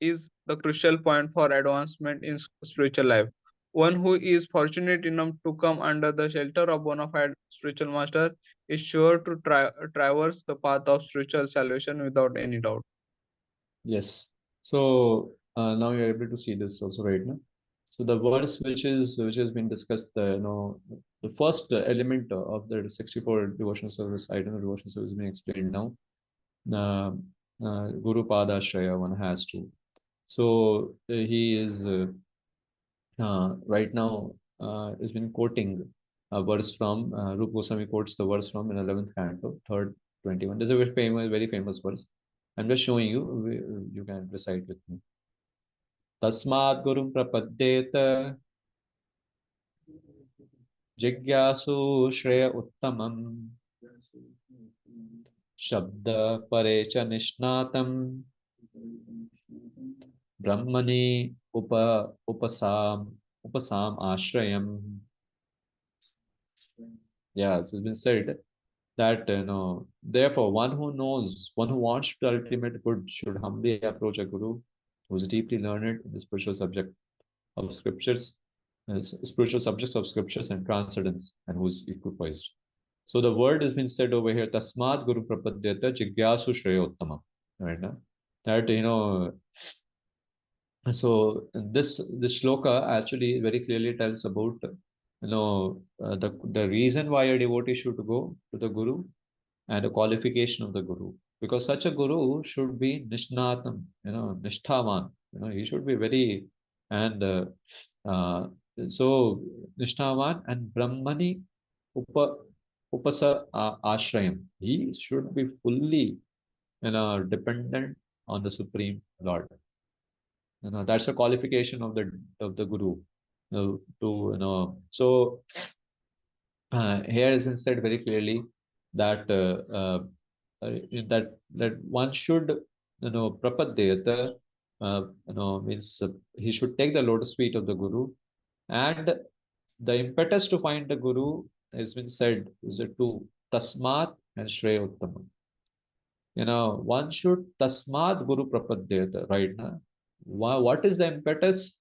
is the crucial point for advancement in spiritual life. One who is fortunate enough to come under the shelter of bona fide spiritual master is sure to traverse the path of spiritual salvation without any doubt. Yes. So now you're able to see this also right now. So the verse which has been discussed, the first element of the 64 devotional service, item of devotional service, is being explained now. Guru Pada Shraya, one has to. So he is right now has been quoting a verse from Rup Goswami quotes the verse from in 11th canto, 3rd 21. This is a very famous verse. I'm just showing you. You can recite with me. Tasmat Gurum Prapadyet Jigyasu Shreya Uttamam Shabda Parecha Nishnatam Brahmani Upasam Ashrayam. Yeah, so it's been said that therefore one who wants the ultimate good should humbly approach a guru who is deeply learned in the spiritual subject of scriptures, spiritual subjects of scriptures and transcendence, and who's equipoised. So the word has been said over here, Tasmat Guru Prapadyata Jigyasu Shreyottama. Right now, that so this shloka actually very clearly tells about the reason why a devotee should go to the guru and the qualification of the guru, because such a guru should be nishnatam, nishthavan, he should be very and uh, so nishthavan and brahmani upa upasa ashrayam, he should be fully dependent on the supreme lord. That's a qualification of the guru. So here has been said very clearly that that one should prapadyata means he should take the lotus feet of the guru, and the impetus to find the guru has been said is the two, tasmat and shreyottama. One should tasmat guru prapadyata, right now. What is the impetus?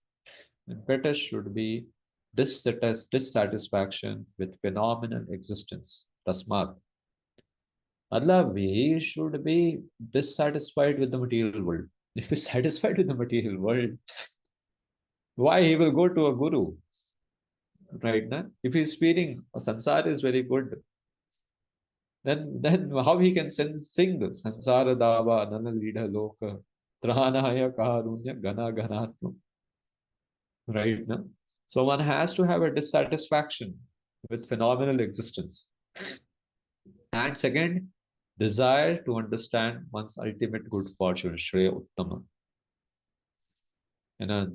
Impetus should be dissatisfaction with phenomenal existence. Tasmat. Allah, we should be dissatisfied with the material world. If he's satisfied with the material world, why he will go to a guru? Right now? If he's feeling sansar is very good, then how he can sing Sansara Dava Nana Lida Loka Trahanaya Karunya Gana Ganatma. Right now? So one has to have a dissatisfaction with phenomenal existence. And second, desire to understand one's ultimate good fortune, Shreya Uttama.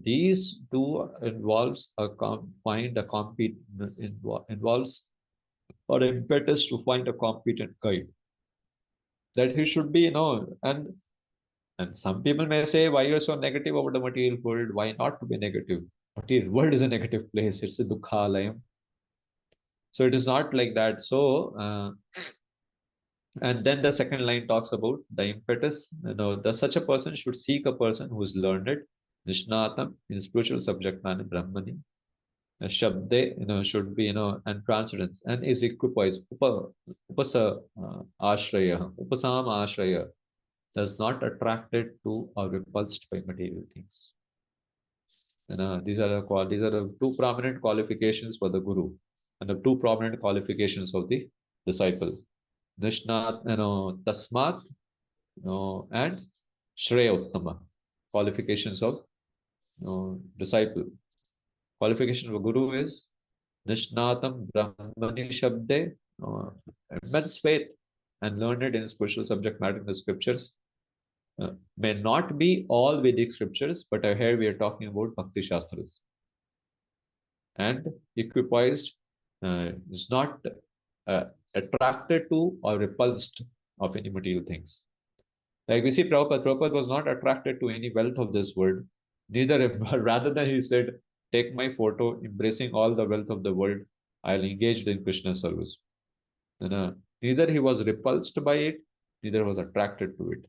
These two involves involves or impetus to find a competent guide. That he should be, and some people may say, why you're so negative about the material world? Why not to be negative? Material world is a negative place. It's a dukhalayam. So it is not like that. So, and then the second line talks about the impetus. Such a person should seek a person who is learned, Nishnatam, in spiritual subject matter, Brahmani. Shabde, should be, and transcendence, and is equipoised. Upasa ashraya, upasam ashraya, does not attracted to or repulsed by material things. These are the two prominent qualifications for the guru, and the two prominent qualifications of the disciple. Nishnat, Tasmat, and Shreyottama, qualifications of disciple. Qualification of a guru is Nishnatam Brahmani Shabde, immense faith and learned in spiritual subject matter in the scriptures. May not be all Vedic scriptures, but here we are talking about Bhakti Shastras. And equipoised is not attracted to or repulsed of any material things. Like we see Prabhupada was not attracted to any wealth of this world. Neither, rather than he said, take my photo, embracing all the wealth of the world, I'll engage in Krishna service. Neither he was repulsed by it, neither was attracted to it.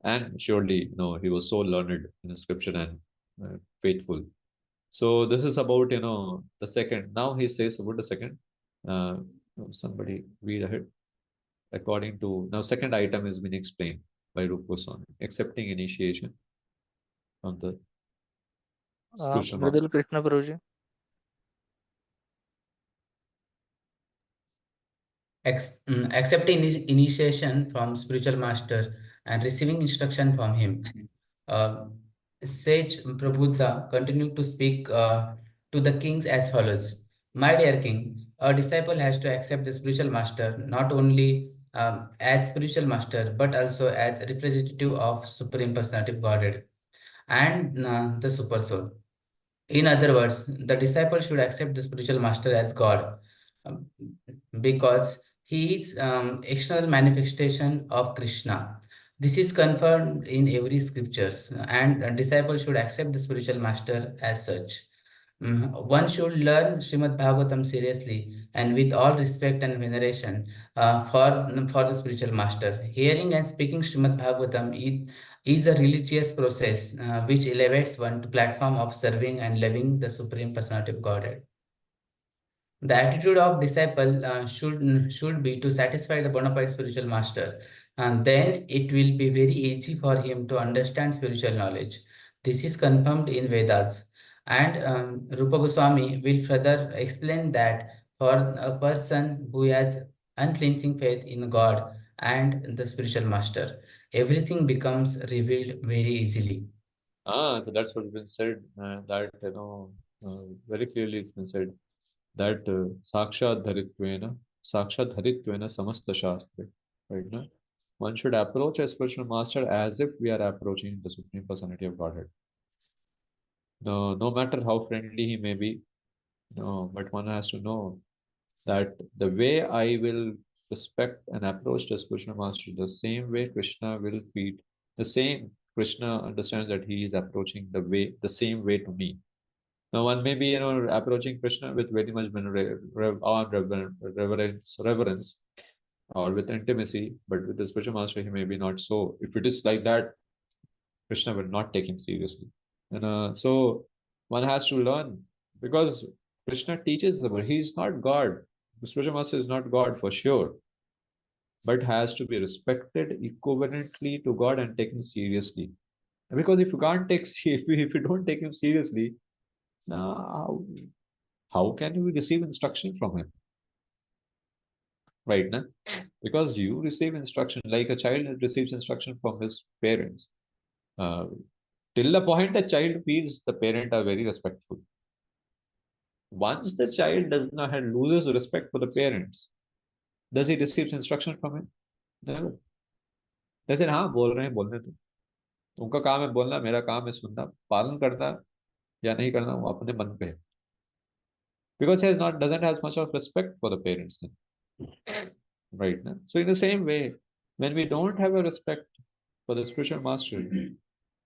And surely, he was so learned in the scripture and faithful. So this is about, the second. Now he says about the second. Somebody read ahead. According to, now second item has been explained by Rupa Goswami, accepting initiation on the spiritual master. Mridul Krishna Prabhuji. Accepting initiation from spiritual master and receiving instruction from him. Sage Prabhupada continued to speak to the kings as follows. My dear king, a disciple has to accept the spiritual master not only as spiritual master but also as representative of Supreme Personality of Godhead and the Super Soul. In other words, the disciple should accept the spiritual master as God because he is external manifestation of Krishna. This is confirmed in every scriptures, and a disciple should accept the spiritual master as such. One should learn Srimad Bhagavatam seriously and with all respect and veneration for the spiritual master. Hearing and speaking Srimad Bhagavatam is a religious process which elevates one to platform of serving and loving the Supreme Personality of Godhead. The attitude of disciple should be to satisfy the bona fide spiritual master, and then it will be very easy for him to understand spiritual knowledge. This is confirmed in Vedas, and Rupa Goswami will further explain that for a person who has unflinching faith in God and the spiritual master, everything becomes revealed very easily. So that's what's been said, that, very clearly it's been said that Sakshat Dharitvena Samasta Shastri, right? No? One should approach a spiritual master as if we are approaching the Supreme Personality of Godhead. No, no matter how friendly he may be, no, but one has to know that the way I will respect and approach the spiritual master, the same way Krishna will treat, the same Krishna understands that he is approaching the same way to me. Now, one may be, approaching Krishna with very much awe and reverence, or with intimacy, but with the spiritual master, he may be not so. If it is like that, Krishna will not take him seriously. And so one has to learn, because Krishna teaches about he is not God. The spiritual master is not God for sure, but has to be respected equivalently to God and taken seriously. Because if you can't take if you don't take him seriously, now how can you receive instruction from him? Right? Na? Because you receive instruction like a child receives instruction from his parents. Uh, till the point a child feels the parent are very respectful. Once the child does not have loses respect for the parents, does he receive instruction from him? Never. जैसे हाँ बोल रहे हैं बोलने दो, उनका काम है बोलना, मेरा काम है सुनना, पालन करना या नहीं करना वो अपने मन पे है. Because he has not doesn't has much of respect for the parents then. Right now. So in the same way, when we don't have a respect for the spiritual master,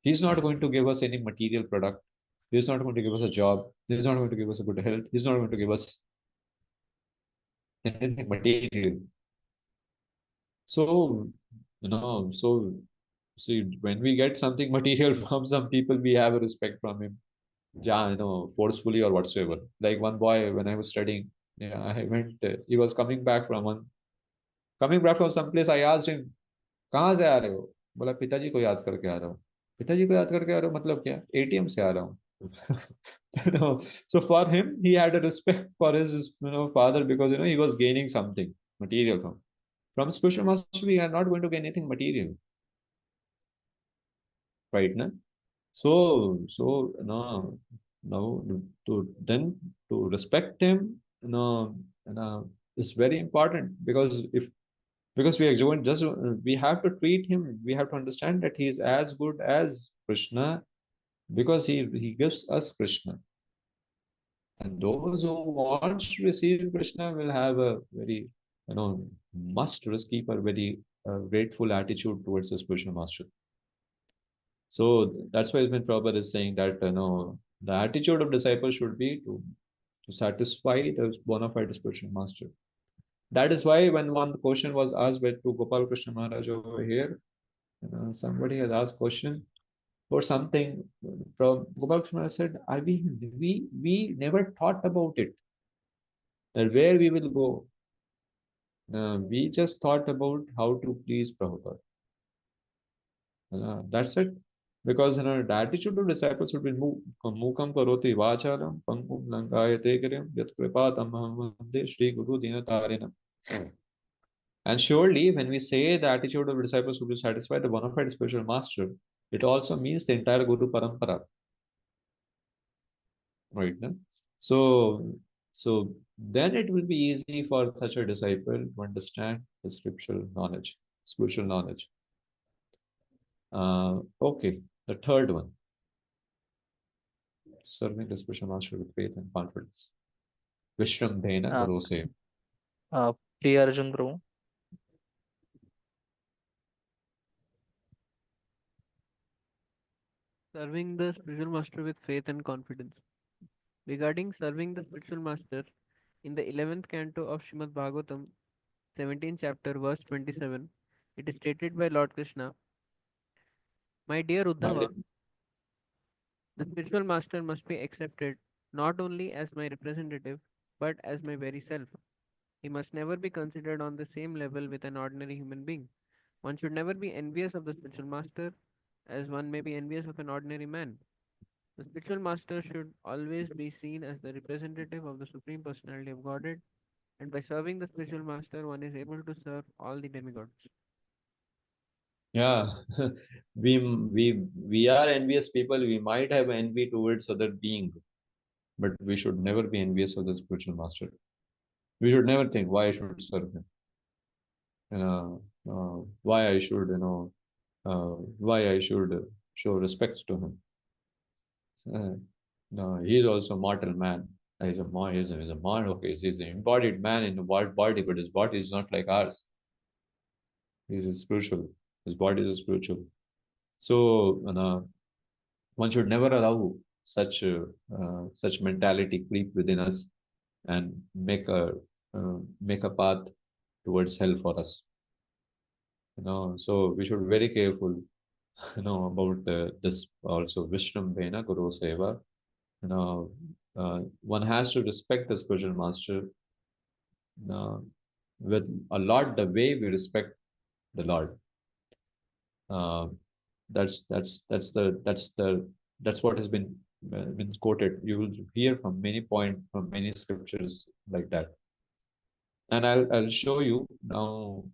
he's not going to give us any material product. He's not going to give us a job. He's not going to give us a good health. He's not going to give us anything material. So, so see, when we get something material from some people, we have a respect from him. Yeah, forcefully or whatsoever. Like one boy, when I was studying, yeah, I went, he was coming back from some place. I asked him, कहाँ से आ रहे हो? बोला पिताजी को याद करके आ रहा हूँ. पिताजी को याद करके आ रहा हूँ मतलब क्या? ATM से आ रहा हूँ. So for him, he had a respect for his, father, because he was gaining something material from spiritual master. We are not going to gain anything material, right? Na? So no, to respect him, is very important, because we are going just we have to treat him. We have to understand that he is as good as Krishna, because he gives us Krishna, and those who want to receive Krishna will have a very must keep a very grateful attitude towards the spiritual master. So that's why Ibn Prabhupada is saying that the attitude of disciple should be to satisfy the bona fide spiritual master. That is why when one question was asked by to Gopal Krishna Maharaj over here, somebody has asked question for something from Gopal Krishna Maharaj said, we never thought about it, that where we will go. We just thought about how to please Prabhupada. That's it. Because the attitude of disciples should be mukam karoti vacharam pangum langayate karyam yat kripatam vande Shri Guru Dinatarinam. And surely, when we say the attitude of disciples should be satisfied the bona fide spiritual master, it also means the entire Guru Parampara. Right? No? So then it will be easy for such a disciple to understand the scriptural knowledge, spiritual knowledge. Okay, the third one. Serving the spiritual master with faith and confidence. Vishram Dhena Uh, Bharose. Priya Arjun Bro. Serving the spiritual master with faith and confidence. Regarding serving the spiritual master, in the 11th canto of Srimad Bhagavatam, 17th chapter, verse 27, it is stated by Lord Krishna, My dear My Uddhava, the spiritual master must be accepted not only as my representative, but as my very self. He must never be considered on the same level with an ordinary human being. One should never be envious of the spiritual master as one may be envious of an ordinary man. The spiritual master should always be seen as the representative of the Supreme Personality of Godhead, and by serving the spiritual master, one is able to serve all the demigods. Yeah, we are envious people. We might have envy towards other being, but we should never be envious of the spiritual master. We should never think why I should serve him. Why I should, why I should show respect to him. No, he is also a mortal man. He's a man. He's a man. Okay, he's an embodied man in a body, but his body is not like ours. He's a spiritual. His body is spiritual. So, one should never allow such mentality creep within us and make a path towards hell for us. So we should be very careful, about this also. Vishnam Bena Guru Seva. One has to respect the spiritual master uh, with a lot the way we respect the Lord. Uh, that's what has been quoted. You will hear from many scriptures like that, and I'll show you now,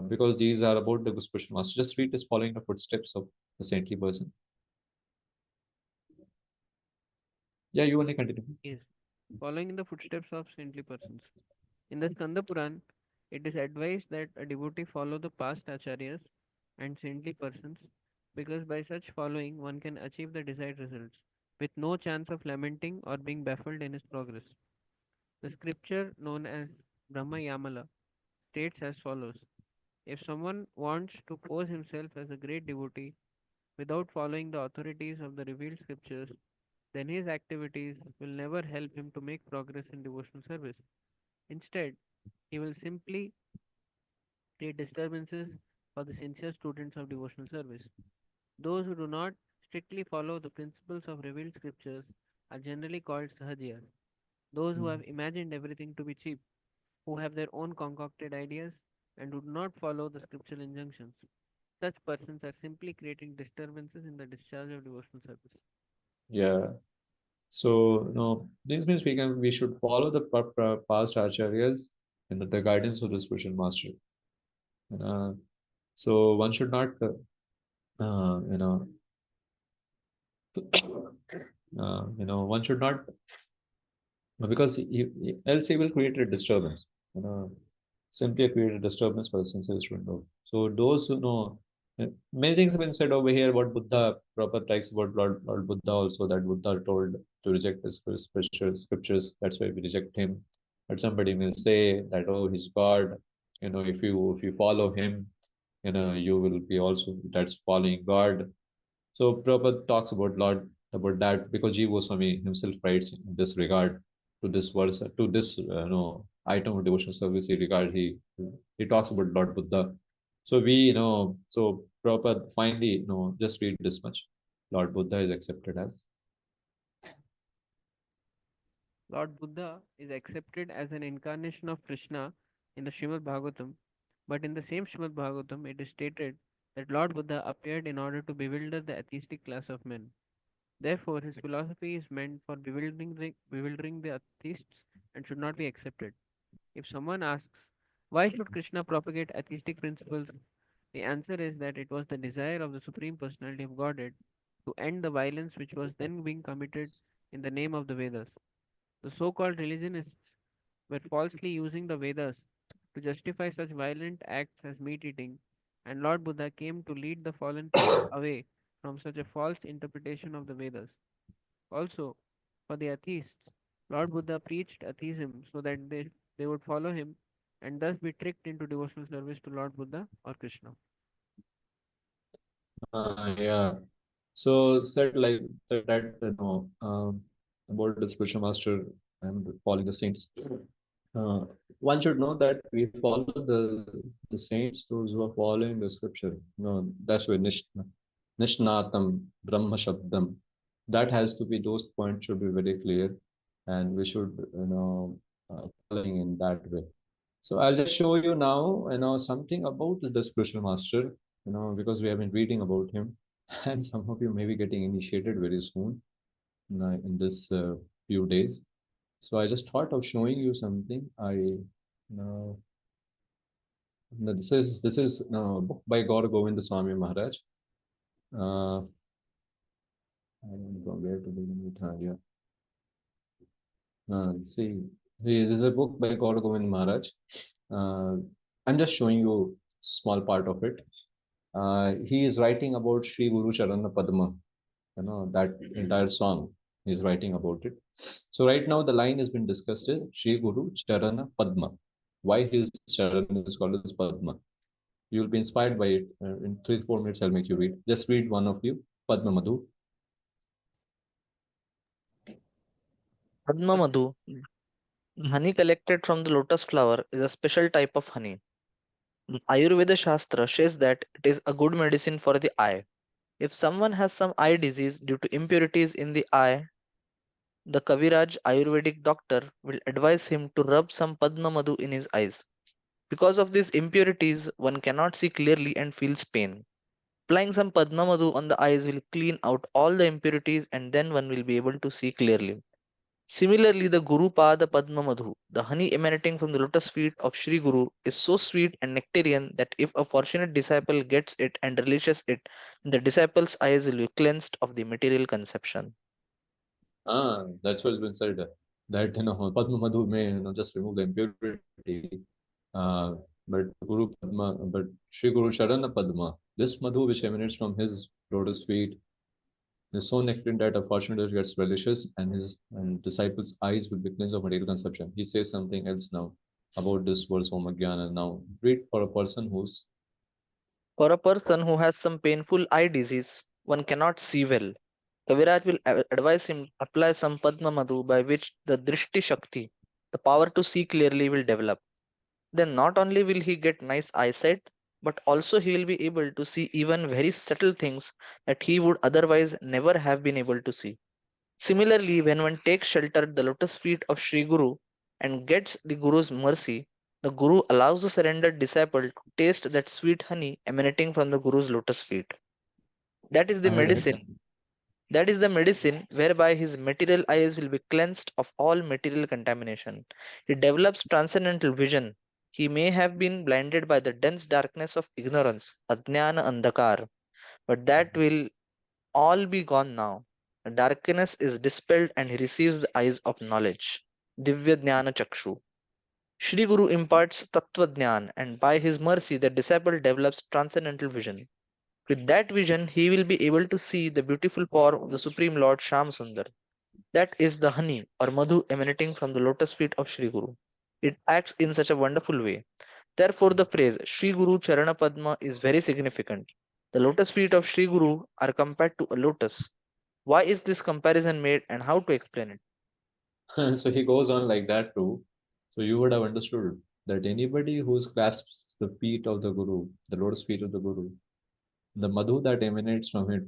because these are about the spiritual master. Just read this: following the footsteps of the saintly person. Yeah, you only continue. Yes, following in the footsteps of saintly persons. In the Skanda Puran, it is advised that a devotee follow the past acharyas and saintly persons because by such following one can achieve the desired results with no chance of lamenting or being baffled in his progress. The scripture known as Brahma Yamala states as follows: if someone wants to pose himself as a great devotee without following the authorities of the revealed scriptures, then his activities will never help him to make progress in devotional service. Instead, he will simply create disturbances for the sincere students of devotional service. Those who do not strictly follow the principles of revealed scriptures are generally called sahajiyas. Those who have imagined everything to be cheap, who have their own concocted ideas, and who do not follow the scriptural injunctions. Such persons are simply creating disturbances in the discharge of devotional service. Yeah. So, this means we should follow the past acharyas and the guidance of the spiritual master. Uh, so one should not, uh, you know, one should not, because else he will create a disturbance. You know, Simply create a disturbance for the sincere student. So those who know, many things have been said over here about Buddha. Proper likes about Lord Buddha also, that Buddha told to reject the scriptures. That's why we reject him. But somebody may say that, oh, he's God. If you follow him, you will be also, that's following God. So Prabhupada talks about that, because Jiva Goswami himself writes in this regard to this verse, to this item of devotional service. He talks about Lord Buddha. So Prabhupada finally, just read this much: Lord Buddha is accepted as. Lord Buddha is accepted as an incarnation of Krishna in the Srimad Bhagavatam, but in the same Srimad Bhagavatam it is stated that Lord Buddha appeared in order to bewilder the atheistic class of men. Therefore, his philosophy is meant for bewildering the atheists and should not be accepted. If someone asks, why should Krishna propagate atheistic principles? The answer is that it was the desire of the Supreme Personality of Godhead to end the violence which was then being committed in the name of the Vedas. The so called religionists were falsely using the Vedas to justify such violent acts as meat eating, and Lord Buddha came to lead the fallen people away from such a false interpretation of the Vedas. Also, for the atheists, Lord Buddha preached atheism so that they would follow him and thus be tricked into devotional service to Lord Buddha or Krishna. Yeah. So said like that, about the spiritual master and following the saints. Uh, One should know that we follow the saints, those who are following the scripture. That's where Nishnatam, Brahma Shabdam. That has to be, those points should be very clear, and we should, following in that way. So I'll just show you now, something about the spiritual master, because we have been reading about him, and some of you may be getting initiated very soon, in this few days. So I just thought of showing you something. No, this is a book by Gaur Govind Swami Maharaj. I don't know where to begin with. Yeah. See, this is a book by Gaur Govind Maharaj. Uh, I'm just showing you small part of it. He is writing about Sri Guru Charana Padma. That entire song he's writing about it. So right now the line has been discussed is Sri Guru Charana Padma. Why his Charan is called as Padma? You'll be inspired by it. In 3-4 minutes I'll make you read. Just read one of you. Padma Madhu. Padma Madhu, honey collected from the lotus flower, is a special type of honey. Ayurveda Shastra says that it is a good medicine for the eye. If someone has some eye disease due to impurities in the eye, the Kaviraj Ayurvedic doctor will advise him to rub some Padma Madhu in his eyes. Because of these impurities, one cannot see clearly and feels pain. Applying some Padma Madhu on the eyes will clean out all the impurities and then one will be able to see clearly. Similarly, the Guru Pada Padma Madhu, the honey emanating from the lotus feet of Sri Guru, is so sweet and nectarian that if a fortunate disciple gets it and relishes it, the disciple's eyes will be cleansed of the material conception. That's what's been said. That Padma Madhu may just remove the impurity. But Guru Padma, but Sri Guru Sharana Padma, this Madhu which emanates from his lotus feet is so nectarine that a fortunate gets relishes, and his and disciples' eyes will be cleansed of material conception. He says something else now about this verse Omagyana. Now read for a person who's For a person who has some painful eye disease, one cannot see well. Kaviraj will advise him to apply some Padma Madhu by which the Drishti Shakti, the power to see clearly, will develop. Then not only will he get nice eyesight, but also he will be able to see even very subtle things that he would otherwise never have been able to see. Similarly, when one takes shelter at the lotus feet of Sri Guru and gets the Guru's mercy, the Guru allows the surrendered disciple to taste that sweet honey emanating from the Guru's lotus feet. That is the I had medicine. That is the medicine whereby his material eyes will be cleansed of all material contamination. He develops transcendental vision. He may have been blinded by the dense darkness of ignorance, ajnana andhakar, but that will all be gone now. The darkness is dispelled and he receives the eyes of knowledge. Divya Jnana Chakshu. Shri Guru imparts Tattva Jnan, and by his mercy the disciple develops transcendental vision. With that vision, he will be able to see the beautiful form of the Supreme Lord Sham Sundar. That is the honey or madhu emanating from the lotus feet of Shri Guru. It acts in such a wonderful way. Therefore, the phrase Shri Guru Charana Padma is very significant. The lotus feet of Shri Guru are compared to a lotus. Why is this comparison made and how to explain it? so he goes on like that too. So you would have understood that anybody who clasps the feet of the Guru, the lotus feet of the Guru, the madhu that emanates from it,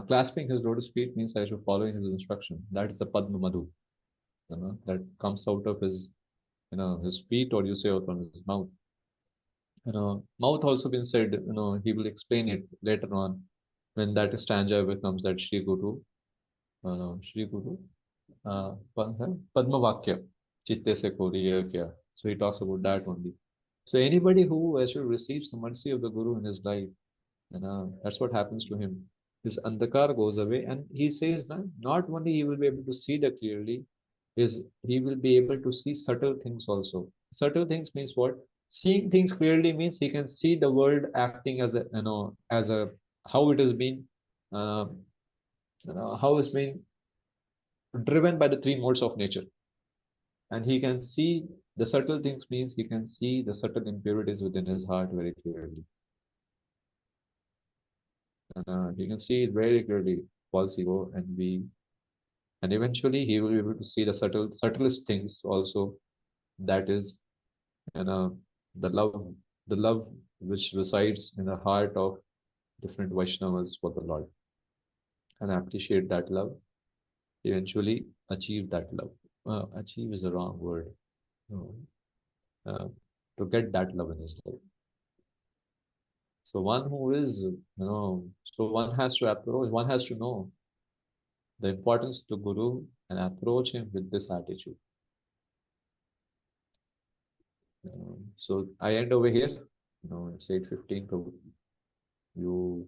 clasping his lotus feet means I should follow his instruction. That's the Padma Madhu, that comes out of his feet, or you say out from his mouth. Mouth also been said, he will explain it later on when that stanza becomes that Shri Guru, Padma Vakya, Chitte se koriya kya. So he talks about that only. So anybody who actually receives the mercy of the Guru in his life, that's what happens to him. His andhakar goes away, and he says that not only he will be able to see that clearly, is he will be able to see subtle things also. Subtle things means what? Seeing things clearly means he can see the world acting as a how it has been, uh, how it's been driven by the three modes of nature, and he can see the subtle things means he can see the subtle impurities within his heart very clearly. He can see it very clearly, false ego, and eventually he will be able to see the subtlest things also. That is, you know, the love, the love which resides in the heart of different Vaishnavas for the Lord and appreciate that love, eventually achieve that love. Achieve is the wrong word. No. To get that love in his life. So one who is, so one has to approach, one has to know the importance to Guru and approach him with this attitude. So I end over here. It's 8:15. You,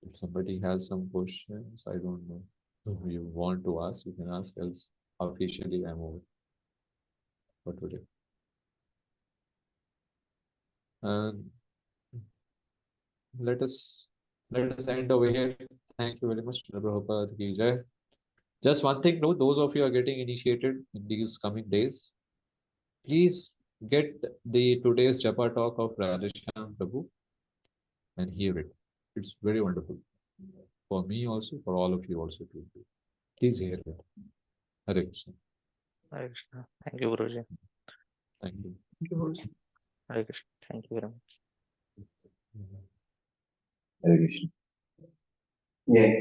if somebody has some questions, I don't know. If you want to ask, you can ask. Else, officially, I'm over for today. And let us end over here. Thank you very much, Prabhupada ki jai. Just one thing, no, those of you are getting initiated in these coming days, please get the today's Japa talk of Radheshyam Prabhu and hear it. It's very wonderful for me also, for all of you also too. Please hear it. Hare Krishna. Hare Krishna. Thank you, Guruji. Thank you. Thank you, Guruji. Hare Krishna. Thank you very much. Hare Krishna. Yeah.